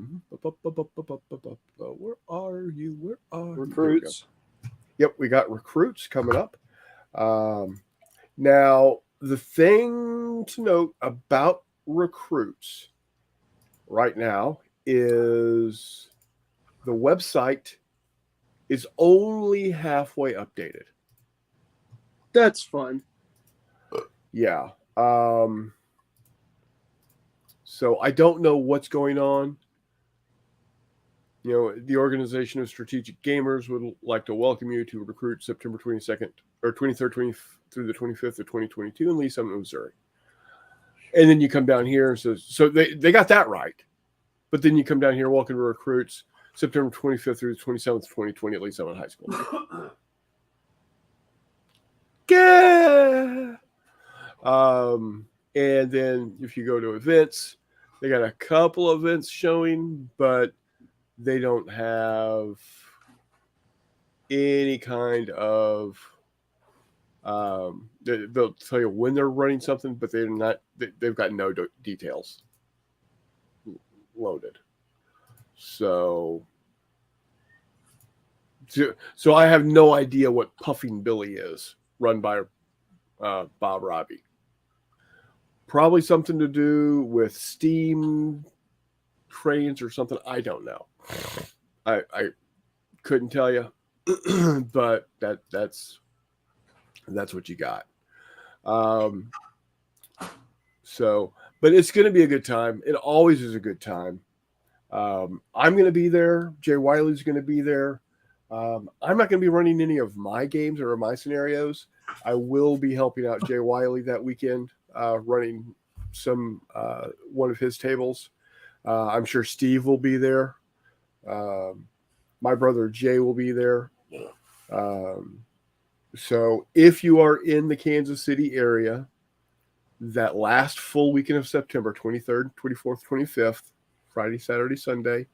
Speaker 1: are you?
Speaker 2: Recruits.
Speaker 1: Yep, we got recruits coming up. Now, the thing to note about recruits right now is the website is only halfway updated.
Speaker 2: That's fun.
Speaker 1: Yeah. So I don't know what's going on. You know, the Organization of Strategic Gamers would like to welcome you to Recruit September 22nd or 23rd through the 25th of 2022 in Lee Summit, Missouri. And then you come down here. So they got that right. But then you come down here, welcome to Recruits September 25th through the 27th, 2020 at Lee Summit High School. Yeah. And then if you go to events, they got a couple of events showing, but they don't have any kind of they'll tell you when they're running something, but they're not. They've got no details loaded. So I have no idea what Puffing Billy is, run by Bob Robbie. Probably something to do with steam trains or something. I don't know. I couldn't tell you. but that's what you got. Um, so, but it's going to be a good time. It always is a good time. I'm going to be there. Jay Wiley's going to be there. I'm not going to be running any of my games or my scenarios. I will be helping out Jay Wiley that weekend, running some one of his tables. I'm sure Steve will be there. My brother Jay will be there. So if you are in the Kansas City area, that last full weekend of September, 23rd, 24th, 25th, Friday, Saturday, Sunday,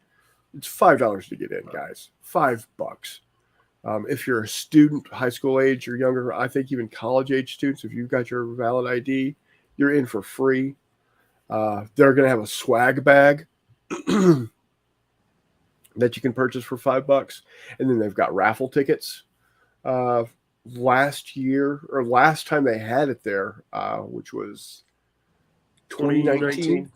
Speaker 1: it's $5 to get in, guys. $5. If you're a student, high school age or younger, I think even college age students, if you've got your valid ID, you're in for free. They're going to have a swag bag that you can purchase for $5, and then they've got raffle tickets. Last time they had it there, which was 2019.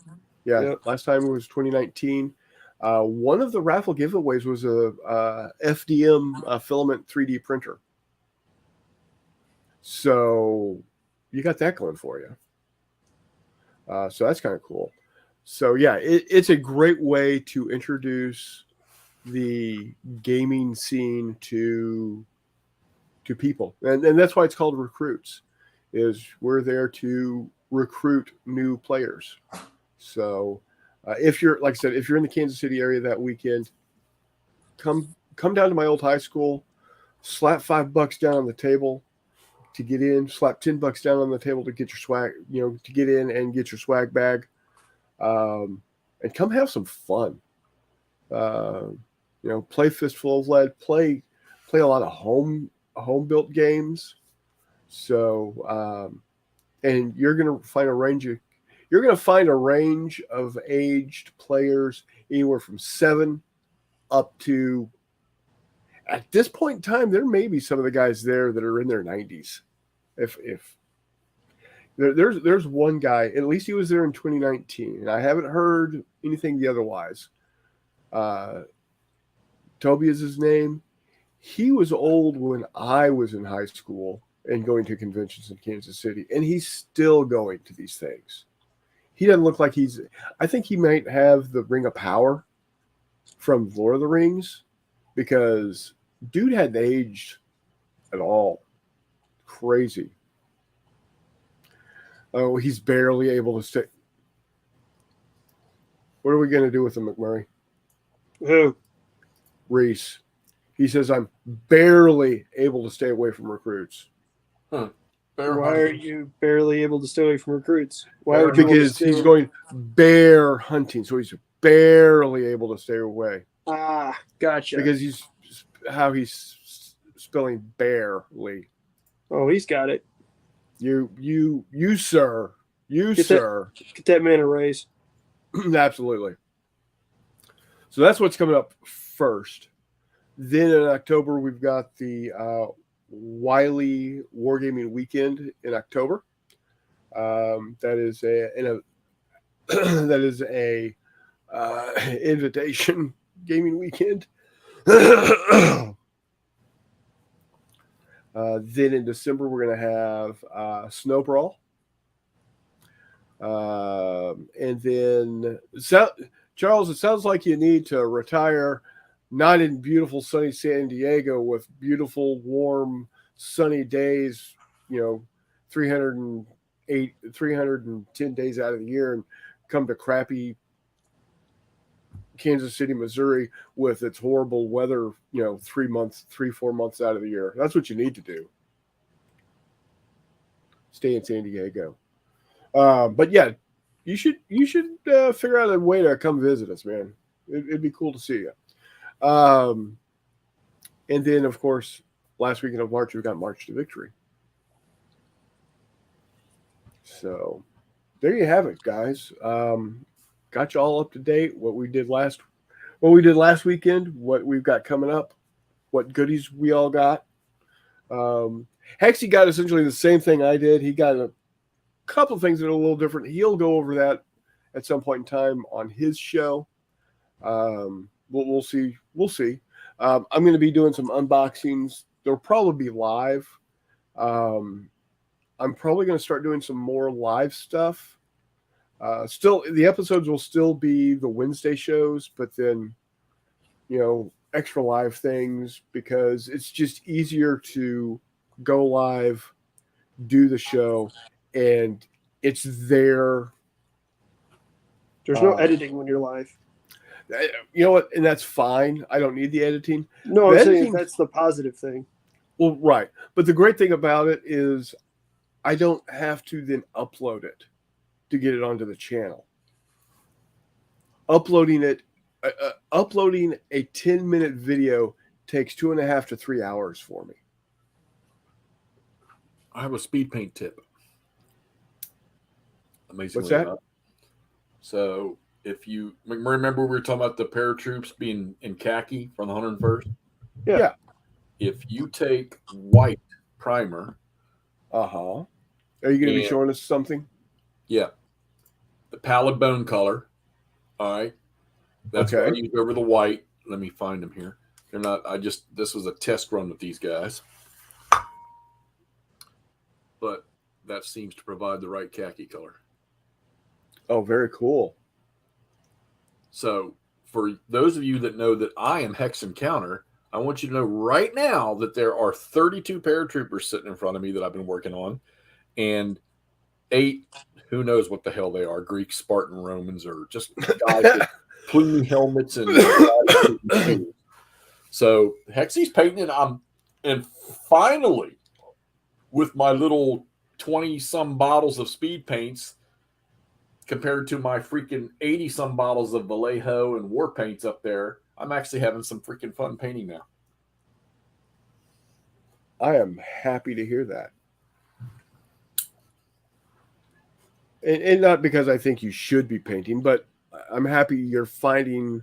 Speaker 1: Yeah, yep. Last time it was 2019. One of the raffle giveaways was a FDM filament 3D printer. So you got that going for you. So that's kind of cool. So yeah, it's a great way to introduce the gaming scene to people, and that's why it's called Recruits. Is we're there to recruit new players. So if you're, like I said, if you're in the Kansas City area that weekend, come down to my old high school, slap $5 down on the table to get in, slap $10 down on the table to get your swag, to get in and get your swag bag, and come have some fun. Play Fistful of Lead, play a lot of home built games. So and you're going to find a range of aged players anywhere from 7 up to, at this point in time, there may be some of the guys there that are in their 90s. If there's one guy, at least he was there in 2019, and I haven't heard anything the otherwise. Toby is his name. He was old when I was in high school and going to conventions in Kansas City, and he's still going to these things. He doesn't look like I think he might have the Ring of Power from Lord of the Rings, because dude hadn't aged at all. Crazy. Oh, he's barely able to stay. What are we going to do with him, McMurray?
Speaker 4: Who?
Speaker 1: Reese. He says, I'm barely able to stay away from Recruits.
Speaker 4: Why are you barely able to stay away from Recruits? Why would
Speaker 1: you? Because he's going bear hunting, so he's barely able to stay away.
Speaker 4: Ah, gotcha.
Speaker 1: Because he's spelling barely.
Speaker 4: Oh, he's got it.
Speaker 1: You, sir. Sir.
Speaker 4: Get that man a raise.
Speaker 1: Absolutely. So that's what's coming up first. Then in October, we've got the Wiley Wargaming Weekend in October. That is a invitation gaming weekend. Then in December, we're going to have Snow Brawl. And then, Charles, it sounds like you need to retire not in beautiful sunny San Diego with beautiful, warm, sunny days, 310 days out of the year, and come to crappy Kansas City, Missouri with its horrible weather, 4 months out of the year. That's what you need to do. Stay in San Diego. But yeah, you should figure out a way to come visit us, man. It'd be cool to see you. And then, of course, last weekend of March, we got March to Victory. So there you have it, guys. Got you all up to date. What we did last weekend, what we've got coming up, what goodies we all got. Hexy got essentially the same thing I did. He got a couple of things that are a little different. He'll go over that at some point in time on his show. We'll see. I'm going to be doing some unboxings. They'll probably be live. I'm probably going to start doing some more live stuff. Still, the episodes will still be the Wednesday shows, but then, extra live things, because it's just easier to go live, do the show, and it's there.
Speaker 4: There's no editing when you're live.
Speaker 1: You know what? And that's fine. I don't need the editing.
Speaker 4: No,
Speaker 1: The
Speaker 4: I'm saying
Speaker 1: editing-
Speaker 4: that's the positive thing.
Speaker 1: Well, right. But the great thing about it is I don't have to then upload it to get it onto the channel. Uploading a 10-minute video takes 2.5 to 3 hours for me.
Speaker 3: I have a speed paint tip. Amazingly
Speaker 1: What's that?
Speaker 3: enough. So if you remember, we were talking about the paratroops being in khaki from the 101st.
Speaker 1: Yeah.
Speaker 3: If you take white primer,
Speaker 1: Are you going to be showing us something?
Speaker 3: yeah, the pallid bone color. All right, that's what I
Speaker 1: Okay.
Speaker 3: used over the white. Let me find them here. They're not. This was a test run with these guys, but that seems to provide the right khaki color.
Speaker 1: Oh, very cool.
Speaker 3: So for those of you that know that I am Hex Encounter, I want you to know right now that there are 32 paratroopers sitting in front of me that I've been working on, and 8, who knows what the hell they are, Greek, Spartan, Romans, or just guys with plumy helmets and so Hexy's painting, and finally, with my little 20-some bottles of speed paints, compared to my freaking 80-some bottles of Vallejo and war paints up there, I'm actually having some freaking fun painting now.
Speaker 1: I am happy to hear that. And not because I think you should be painting, but I'm happy you're finding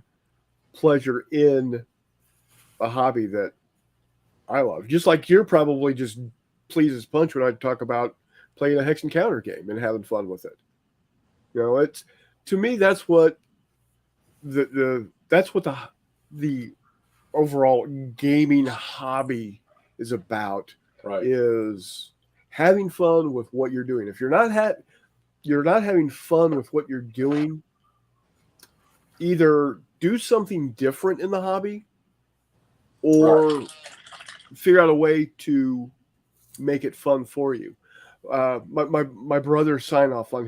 Speaker 1: pleasure in a hobby that I love. Just like you're probably just pleased as punch when I talk about playing a Hex Encounter game and having fun with it. It's, to me, that's what the overall gaming hobby is about.
Speaker 3: Right.
Speaker 1: Is having fun with what you're doing. If you're not having fun with what you're doing, either do something different in the hobby or figure out a way to make it fun for you. My brother's sign off on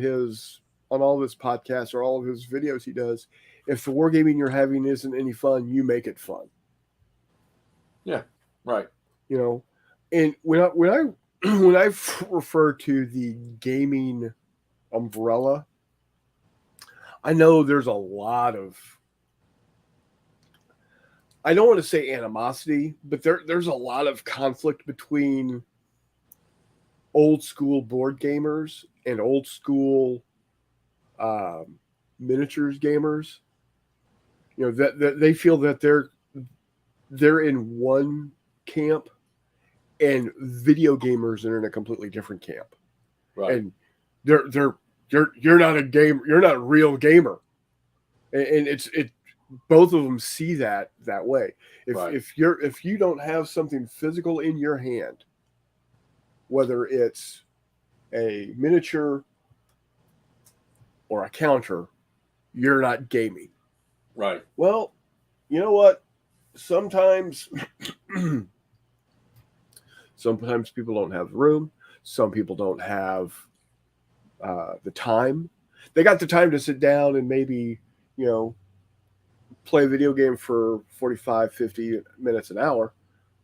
Speaker 1: all of his podcasts or all of his videos he does, if the wargaming you're having isn't any fun, you make it fun.
Speaker 3: Yeah, right.
Speaker 1: And when I refer to the gaming umbrella, I know there's a lot of, I don't want to say animosity, but there's a lot of conflict between old school board gamers and old school miniatures gamers. That they feel that they're in one camp, and video gamers are in a completely different camp.
Speaker 3: Right.
Speaker 1: And you're not a gamer, you're not a real gamer. And it's both of them see that way. If you don't have something physical in your hand, whether it's a miniature or a counter, you're not gaming.
Speaker 3: Right.
Speaker 1: Well, you know what? Sometimes people don't have the room. Some people don't have the time. They got the time to sit down and maybe, play a video game for 45, 50 minutes, an hour,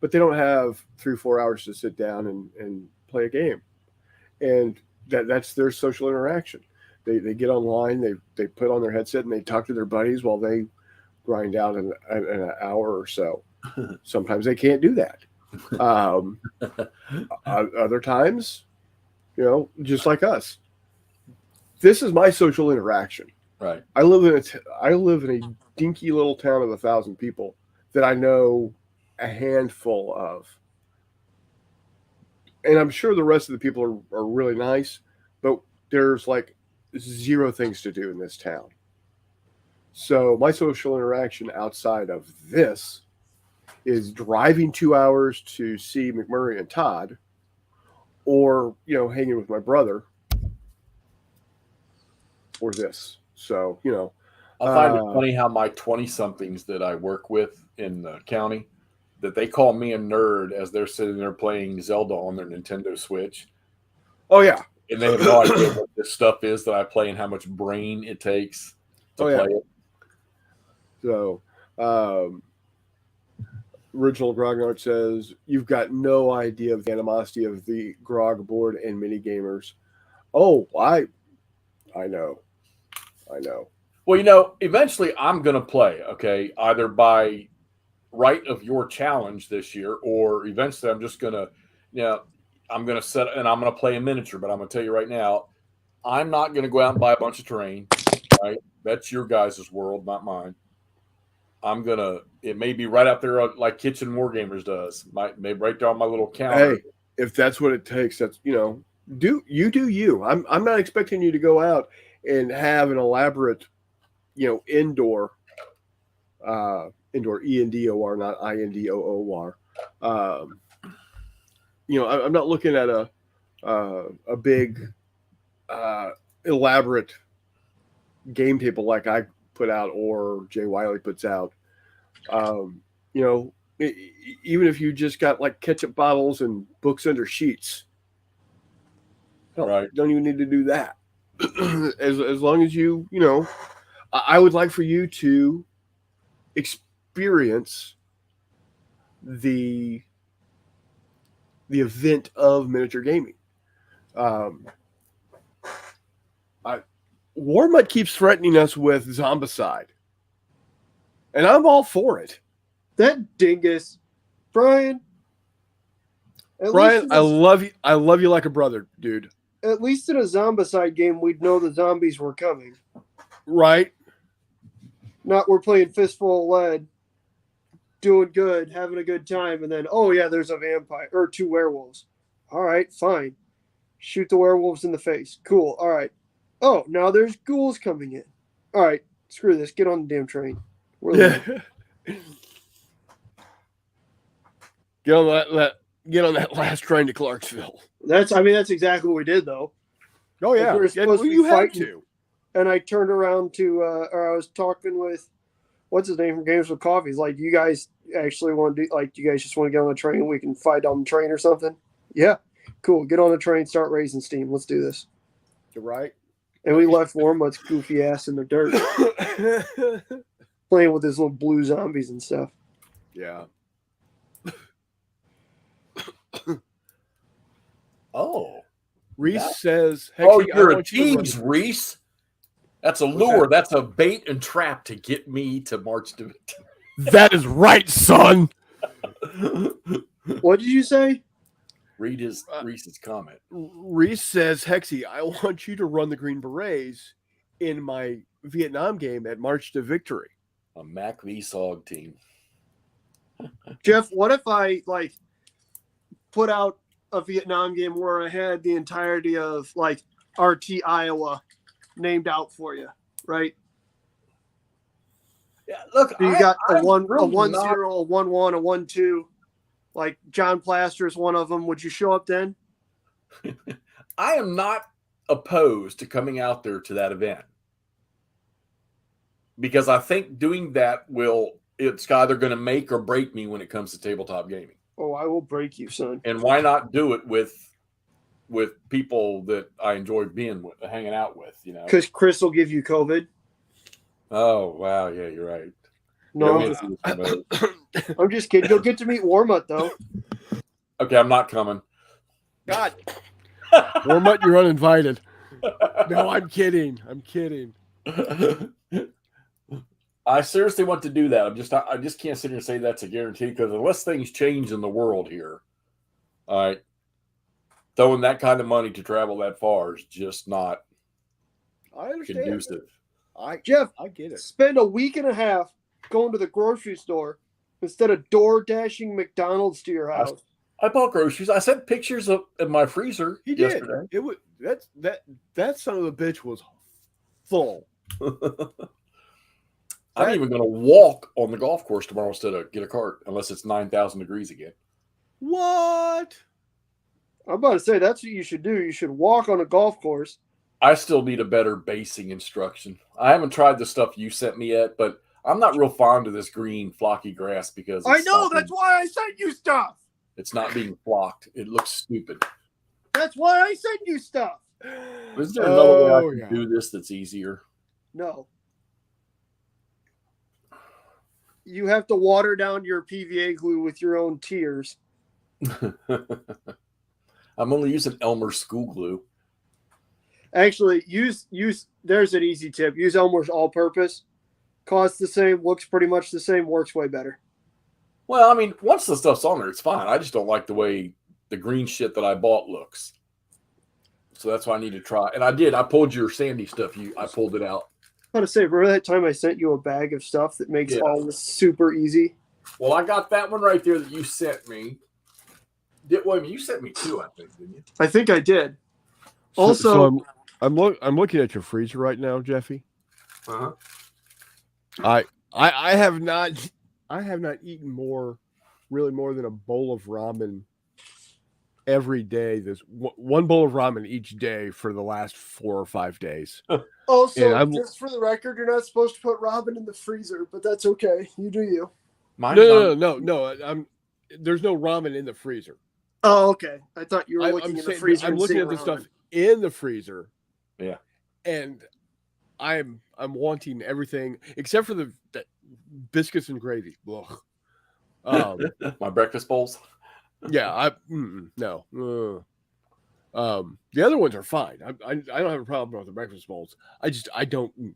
Speaker 1: but they don't have 3-4 hours to sit down and play a game. And that's their social interaction. They get online, they put on their headset and they talk to their buddies while they grind out in an hour or so. Sometimes they can't do that. Other times, just like us. This is my social interaction.
Speaker 3: Right.
Speaker 1: I live in a dinky little town of 1,000 people that I know a handful of. And I'm sure the rest of the people are really nice, but there's like 0 things to do in this town. So my social interaction outside of this is driving 2 hours to see McMurray and Todd, or hanging with my brother, or this. So
Speaker 3: I find it funny how my 20-somethings that I work with in the county, that they call me a nerd as they're sitting there playing Zelda on their Nintendo Switch.
Speaker 1: Oh yeah,
Speaker 3: and they have no idea what this stuff is that I play and how much brain it takes to play it.
Speaker 1: So, Original Grognard says, "You've got no idea of the animosity of the Grog board and mini gamers." Oh, I know.
Speaker 3: Well, eventually I'm going to play, okay, either by right of your challenge this year, or eventually I'm just going to, I'm going to set, and I'm going to play a miniature, but I'm going to tell you right now, I'm not going to go out and buy a bunch of terrain, right? That's your guys' world, not mine. It may be right out there like Kitchen Wargamers does. Maybe right there on my little counter.
Speaker 1: Hey, if that's what it takes, that's, do you. I'm not expecting you to go out and have an elaborate, indoor ENDOR, not INDOOR. I'm not looking at a big elaborate game table like I put out or Jay Wiley puts out. Even if you just got like ketchup bottles and books under sheets, don't even need to do that. as long as I would like for you to experience the event of miniature gaming. Warmut keeps threatening us with zombicide, and I'm all for it.
Speaker 4: That dingus, Brian.
Speaker 1: I love you. I love you like a brother, dude.
Speaker 4: At least in a zombicide game, we'd know the zombies were coming.
Speaker 1: Right.
Speaker 4: Not we're playing Fistful of Lead, doing good, having a good time, and then, oh yeah, there's a vampire or 2 werewolves. All right, fine. Shoot the werewolves in the face. Cool. All right. Oh, now there's ghouls coming in. All right, screw this. Get on the damn train.
Speaker 1: Get on that last train to Clarksville.
Speaker 4: That's exactly what we did, though.
Speaker 1: Oh yeah,
Speaker 4: we were supposed to be fighting,
Speaker 1: to.
Speaker 4: And I turned around to, or I was talking with, what's his name from Games with Coffee. He's like, "You guys actually want to do? Like, you guys just want to get on the train? We can fight on the train or something." Yeah, cool. Get on the train. Start raising steam. Let's do this.
Speaker 1: You're right.
Speaker 4: And we left Warmut's goofy ass in the dirt, playing with his little blue zombies and stuff.
Speaker 1: Yeah.
Speaker 3: Oh.
Speaker 1: Reese says,
Speaker 3: you're a tease, Reese. That's a lure. That's a bait and trap to get me to march to victory.
Speaker 1: That is right, son.
Speaker 4: What did you say?
Speaker 3: Read Reese's comment.
Speaker 1: Reese says, "Hexy, I want you to run the Green Berets in my Vietnam game at March to Victory."
Speaker 3: A Mac V SOG team.
Speaker 4: Jeff, what if I put out a Vietnam game where I had the entirety of RT Iowa named out for you, right?
Speaker 3: Yeah, look,
Speaker 4: so you got a 1-0, a 1-1, a 1-2. Like John Plaster is one of them. Would you show up then?
Speaker 3: I am not opposed to coming out there to that event, because I think doing that it's either going to make or break me when it comes to tabletop gaming.
Speaker 4: Oh, I will break you, son.
Speaker 3: And why not do it with people that I enjoy being with, hanging out with,
Speaker 4: Because Chris will give you COVID.
Speaker 3: Oh, wow. Yeah, you're right.
Speaker 4: No, I'm just kidding. You'll get to meet Warmut, though.
Speaker 3: Okay, I'm not coming.
Speaker 1: God. Warmut, you're uninvited. No, I'm kidding.
Speaker 3: I seriously want to do that. I just can't sit here and say that's a guarantee, because unless things change in the world here, all right, throwing that kind of money to travel that far is just not conducive.
Speaker 4: Jeff,
Speaker 1: I get it.
Speaker 4: Spend a week and a half going to the grocery store instead of door dashing McDonald's to your house.
Speaker 3: I bought groceries. I sent pictures of my freezer.
Speaker 1: He
Speaker 3: yesterday.
Speaker 1: Did. It was that son of a bitch was full.
Speaker 3: I'm even going to walk on the golf course tomorrow instead of get a cart, unless it's 9,000 degrees again.
Speaker 1: What?
Speaker 4: I'm about to say that's what you should do. You should walk on a golf course.
Speaker 3: I still need a better basing instruction. I haven't tried the stuff you sent me yet, but I'm not real fond of this green flocky grass because
Speaker 2: I know, that's why I sent you stuff.
Speaker 3: it's not being flocked. It looks stupid.
Speaker 2: That's why I sent you stuff.
Speaker 3: Is there another way I can
Speaker 1: yeah.
Speaker 3: do this that's easier?
Speaker 4: No. You have to water down your PVA glue with your own tears.
Speaker 3: I'm only using Elmer's school glue.
Speaker 4: Actually, use. There's an easy tip. Use Elmer's all-purpose. Costs the same, looks pretty much the same, works way better.
Speaker 3: Well, I mean, once the stuff's on there, it's fine. I just don't like the way the green shit that I bought looks. So that's why I need to try. And I did. I pulled your sandy stuff. I pulled it out.
Speaker 4: I want to say, remember that time I sent you a bag of stuff that makes all this super easy?
Speaker 3: Well, I got that one right there that you sent me. You sent me two, I think, didn't you?
Speaker 4: I think I did. Also,
Speaker 1: So I'm looking at your freezer right now, Jeffy.
Speaker 3: Uh-huh.
Speaker 1: I have not eaten more than a bowl of ramen every day. This one bowl of ramen each day for the last 4 or 5 days.
Speaker 4: also, just for the record, you're not supposed to put ramen in the freezer, but that's okay. You do you.
Speaker 1: No. There's no ramen in the freezer.
Speaker 4: Oh, okay. I thought you were looking in the freezer.
Speaker 1: I'm looking at the stuff in the freezer.
Speaker 3: Yeah.
Speaker 1: And I'm wanting everything except for the biscuits and gravy.
Speaker 3: My breakfast bowls.
Speaker 1: Yeah, no. The other ones are fine. I don't have a problem with the breakfast bowls. I don't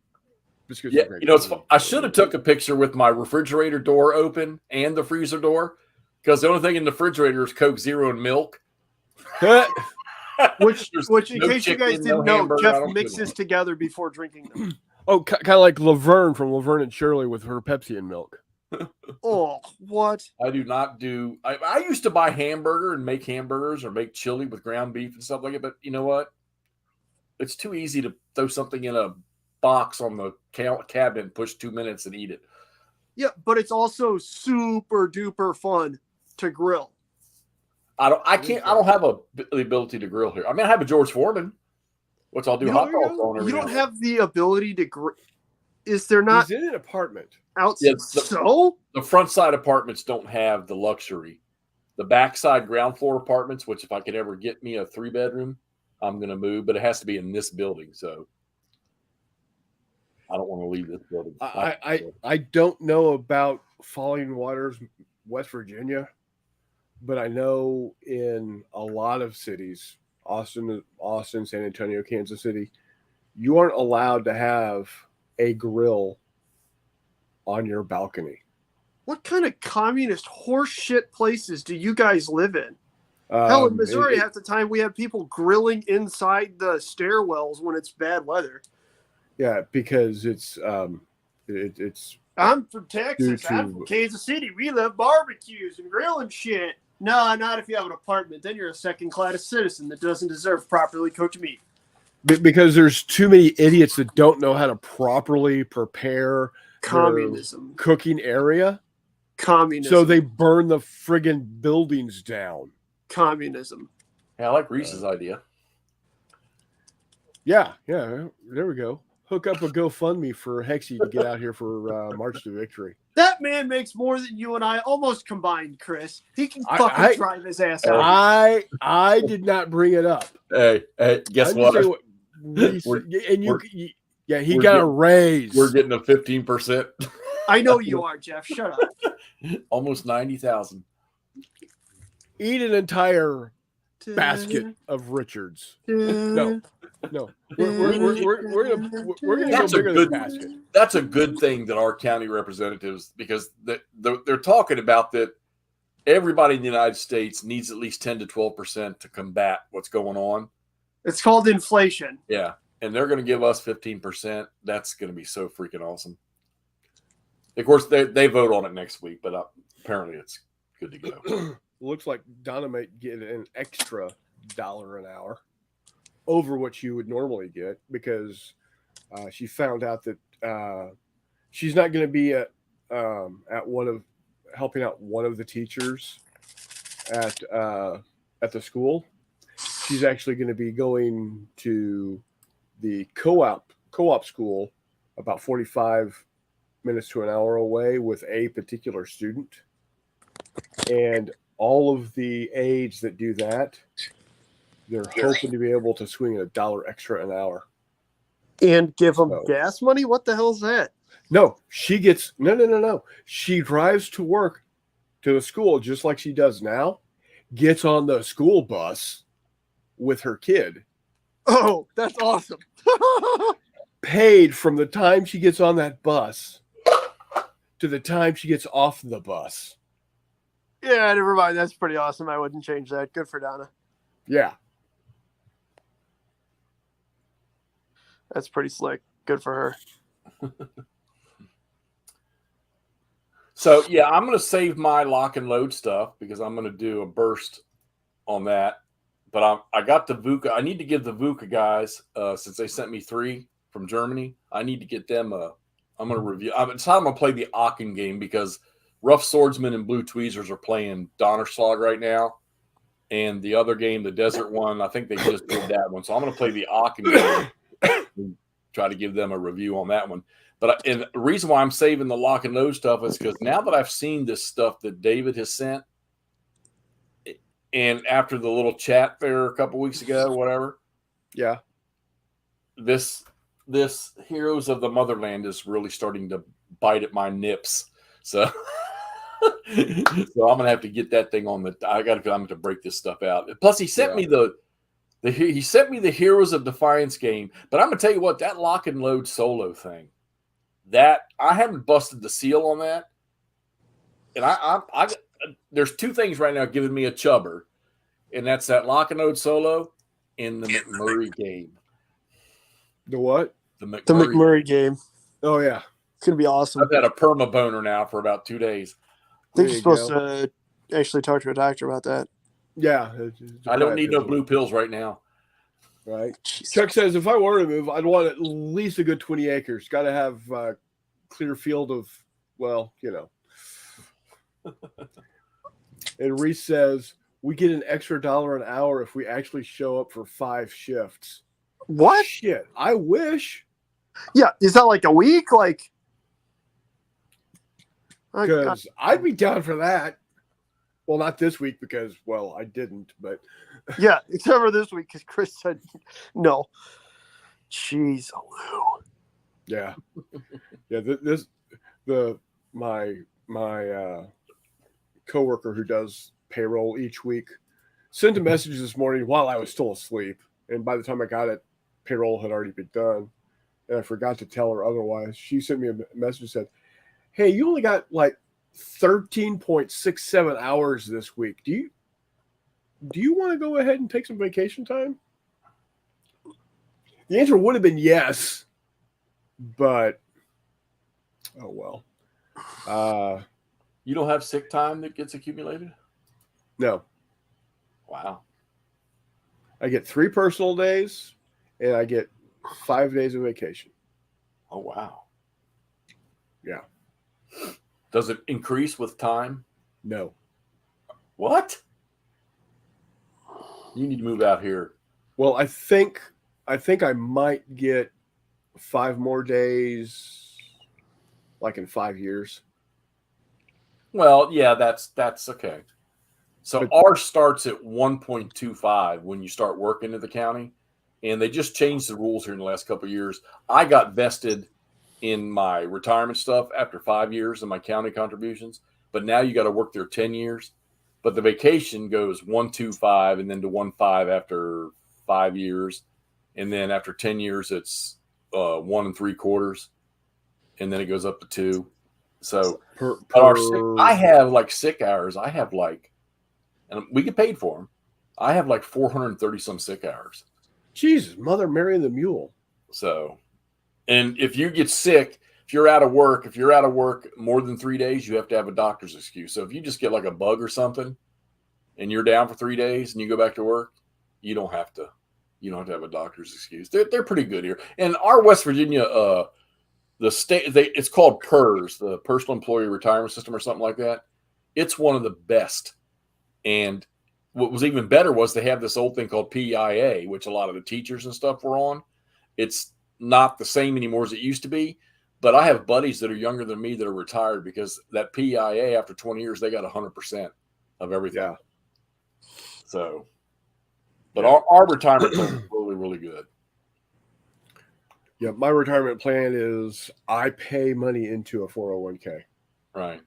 Speaker 1: biscuits.
Speaker 3: Yeah,
Speaker 1: and gravy.
Speaker 3: it's I should have took a picture with my refrigerator door open and the freezer door, because the only thing in the refrigerator is Coke Zero and milk.
Speaker 4: Which in
Speaker 3: no
Speaker 4: case you guys
Speaker 3: chicken,
Speaker 4: didn't
Speaker 3: no
Speaker 4: know,
Speaker 3: hamburger, I
Speaker 4: Jeff
Speaker 3: don't
Speaker 4: mixes
Speaker 3: do
Speaker 4: together before drinking them.
Speaker 1: Oh, kind of like Laverne from Laverne and Shirley with her Pepsi and milk.
Speaker 4: Oh, what?
Speaker 3: I do not do. I used to buy hamburger and make hamburgers or make chili with ground beef and stuff like it. But you know what? It's too easy to throw something in a box on the cabinet, push 2 minutes, and eat it.
Speaker 4: Yeah, but it's also super duper fun to grill.
Speaker 3: I don't have the ability to grill here. I mean, I have a George Foreman, which I'll do hot dogs on every
Speaker 4: You don't
Speaker 3: now
Speaker 4: have the ability to grill. Is there not
Speaker 1: He's in an apartment.
Speaker 4: outside?
Speaker 3: Yeah,
Speaker 4: So
Speaker 3: the front side apartments don't have the luxury. The backside ground floor apartments, which if I could ever get me a 3-bedroom, I'm going to move, but it has to be in this building. So I don't want to leave this building.
Speaker 1: I don't know about Falling Waters, West Virginia, but I know in a lot of cities, Austin, San Antonio, Kansas City, you aren't allowed to have a grill on your balcony.
Speaker 4: what kind of communist horseshit places do you guys live in? Hell, in Missouri, half the time we have people grilling inside the stairwells when it's bad weather.
Speaker 1: Yeah, because it's
Speaker 4: I'm from Texas.
Speaker 1: to-
Speaker 4: I'm from Kansas City. We love barbecues and grilling shit. No, not if you have an apartment. Then you're a second-class citizen that doesn't deserve properly cooked meat.
Speaker 1: because there's too many idiots that don't know how to properly prepare
Speaker 4: Communism.
Speaker 1: their cooking area.
Speaker 4: Communism.
Speaker 1: So they burn the friggin' buildings down.
Speaker 4: Communism.
Speaker 3: Yeah, I like Reese's idea.
Speaker 1: Yeah, there we go. Hook up a GoFundMe for Hexy to get out here for March to Victory.
Speaker 4: That man makes more than you and I almost combined, Chris. He can
Speaker 1: I-
Speaker 4: fucking drive his ass out.
Speaker 1: I did not bring it up.
Speaker 3: Hey, guess
Speaker 1: I'm just
Speaker 3: what?
Speaker 1: saying Reese, and
Speaker 3: we're-
Speaker 1: he
Speaker 3: we're
Speaker 1: got a
Speaker 3: getting-
Speaker 1: raise.
Speaker 3: We're getting a 15%,
Speaker 4: I know you are, Jeff. Shut up.
Speaker 3: almost 90,000.
Speaker 1: Eat an entire basket of Richards. No. We're gonna go
Speaker 3: That's a
Speaker 1: bigger
Speaker 3: good-
Speaker 1: than basket.
Speaker 3: That's a good thing that our county representatives, because they're talking about that everybody in the United States needs at least 10 to 12% to combat what's going on.
Speaker 4: It's called inflation.
Speaker 3: Yeah. And they're going to give us 15%. That's going to be so freaking awesome. Of course, they vote on it next week, but apparently it's good to go.
Speaker 1: Looks like Donna might get an extra $1 an hour over what you would normally get because she found out that she's not going to be at helping out one of the teachers at the school. She's actually going to be going to the co-op school about 45 minutes to an hour away with a particular student. And all of the aides that do that, they're hoping to be able to swing $1 extra an hour.
Speaker 4: And give them gas money? What the hell is that?
Speaker 1: No, she gets no. She drives to work to the school just like she does now, gets on the school bus with her kid.
Speaker 4: Oh, that's awesome.
Speaker 1: Paid from the time she gets on that bus to the time she gets off the bus.
Speaker 4: Yeah, never mind. That's pretty awesome. I wouldn't change that. Good for Donna.
Speaker 1: Yeah.
Speaker 4: That's pretty slick. Good for her.
Speaker 3: So, yeah, I'm going to save my lock and load stuff because I'm going to do a burst on that. But I got the VUCA. I need to give the VUCA guys, since they sent me 3 from Germany, I need to get them I'm going to review. I'm going to play the Aachen game because Rough Swordsman and Blue Tweezers are playing Donnerslag right now. And the other game, the Desert one, I think they just did that one. So I'm going to play the Aachen game and try to give them a review on that one. But and the reason why I'm saving the lock and load stuff is because now that I've seen this stuff that David has sent, and after the little chat there a couple weeks ago, whatever,
Speaker 1: yeah,
Speaker 3: this Heroes of the Motherland is really starting to bite at my nips. So, so I'm gonna have to get that thing on the. I'm going to break this stuff out. Plus, he sent me he sent me the Heroes of Defiance game. But I'm gonna tell you what, that lock and load solo thing, that I haven't busted the seal on that, and I there's 2 things right now giving me a chubber, and that's that lock and load solo and the McMurray game.
Speaker 1: The what?
Speaker 3: The
Speaker 4: McMurray game.
Speaker 1: Oh yeah,
Speaker 4: it's gonna be awesome.
Speaker 3: I've had a perma boner now for about 2 days.
Speaker 4: I think you're supposed to actually talk to a doctor about that.
Speaker 1: Yeah,
Speaker 3: I don't need no blue pills right now.
Speaker 1: Right.
Speaker 4: Jesus.
Speaker 1: Chuck says if I were to move, I'd want at least a good 20 acres. Got to have a clear field of, well, you know. And Reese says we get an extra $1 an hour if we actually show up for 5 shifts.
Speaker 4: What?
Speaker 1: Shit, I wish.
Speaker 4: Yeah, is that like a week? Like,
Speaker 1: because I'd be down for that. Well, not this week because, well, I didn't, but
Speaker 4: yeah, except for this week because Chris said no. Jeez, Lou.
Speaker 1: Yeah, yeah. My coworker who does payroll each week sent a message this morning while I was still asleep, and by the time I got it, payroll had already been done, and I forgot to tell her otherwise. She sent me a message that said, "Hey, you only got like 13.67 hours this week. Do you want to go ahead and take some vacation time?" The answer would have been yes, but oh well.
Speaker 3: You don't have sick time that gets accumulated?
Speaker 1: No.
Speaker 3: Wow.
Speaker 1: I get 3 personal days and I get 5 days of vacation.
Speaker 3: Oh wow.
Speaker 1: Yeah.
Speaker 3: Does it increase with time?
Speaker 1: No.
Speaker 3: What? You need to move out here.
Speaker 1: Well, I think I might get 5 more days, like in 5 years.
Speaker 3: Well, yeah, that's okay. So ours starts at 1.25 when you start working at the county, and they just changed the rules here in the last couple of years. I got vested in my retirement stuff after 5 years of my county contributions, but now you got to work there 10 years. But the vacation goes 1.25 and then to 1.5 after 5 years, and then after 10 years it's 1 3/4, and then it goes up to 2. So I have like sick hours. I have like, and we get paid for them. I have like 430 some sick hours.
Speaker 1: Jesus, Mother Mary and the Mule.
Speaker 3: So, and if you get sick, if you're out of work more than 3 days, you have to have a doctor's excuse. So if you just get like a bug or something and you're down for 3 days and you go back to work, you don't have to have a doctor's excuse. They're pretty good here. And our West Virginia the state, it's called PERS, the Personal Employee Retirement System or something like that. It's one of the best. And what was even better was they have this old thing called PIA, which a lot of the teachers and stuff were on. It's not the same anymore as it used to be. But I have buddies that are younger than me that are retired because that PIA, after 20 years, they got 100% of everything.
Speaker 1: Yeah.
Speaker 3: So, but our retirement plan is really, really good.
Speaker 1: Yeah, my retirement plan is I pay money into a 401k.
Speaker 3: Right.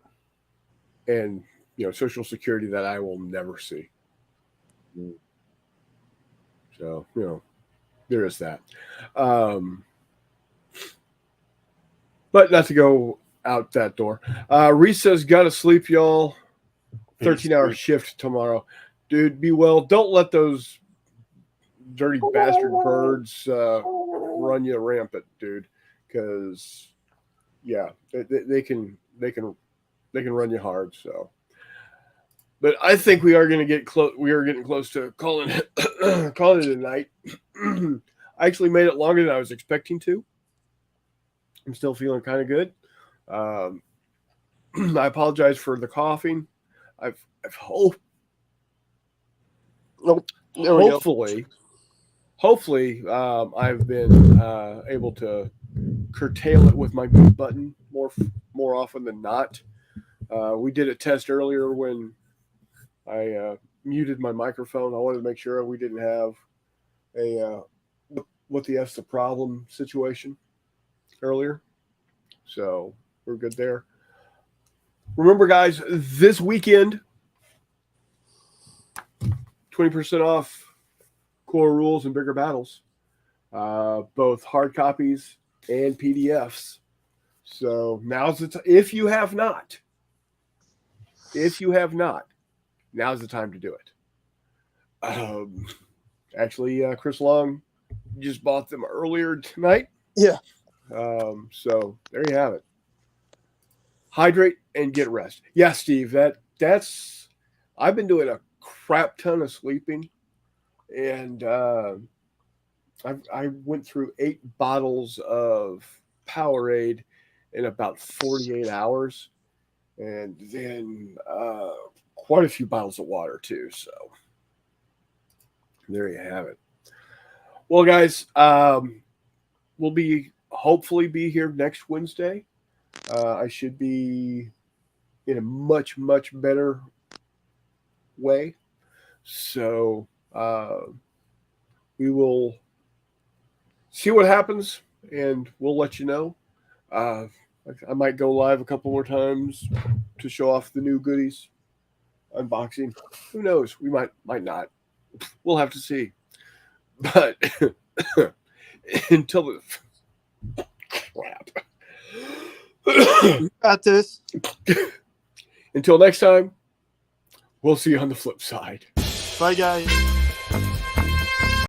Speaker 1: And, Social Security that I will never see. So, there is that. But not to go out that door. Reese says, gotta sleep, y'all. 13-hour shift tomorrow. Dude, be well. Don't let those dirty bastard birds run you rampant, dude. Because, yeah, they can run you hard. So, but I think we are going to get close. We are getting close to calling it a night. I actually made it longer than I was expecting to. I'm still feeling kind of good. I apologize for the coughing. Hopefully, I've been able to curtail it with my mute button more often than not. We did a test earlier when I muted my microphone. I wanted to make sure we didn't have a what the F's the problem situation earlier. So we're good there. Remember, guys, this weekend, 20% off Core Rules and Bigger Battles, both hard copies and PDFs. So now's the time. If you have not, now's the time to do it. Actually, Chris Long just bought them earlier tonight.
Speaker 4: Yeah.
Speaker 1: So there you have it. Hydrate and get rest. Yeah, Steve, that's I've been doing a crap ton of sleeping, and I went through 8 bottles of Powerade in about 48 hours, and then quite a few bottles of water too. So there you have it. Well, guys, we'll hopefully be here next Wednesday. I should be in a much, much better way. So we will see what happens, and we'll let you know. I might go live a couple more times to show off the new goodies, unboxing. Who knows? We might not. We'll have to see. But until the crap.
Speaker 4: You got this.
Speaker 1: Until next time, we'll see you on the flip side.
Speaker 4: Bye, guys.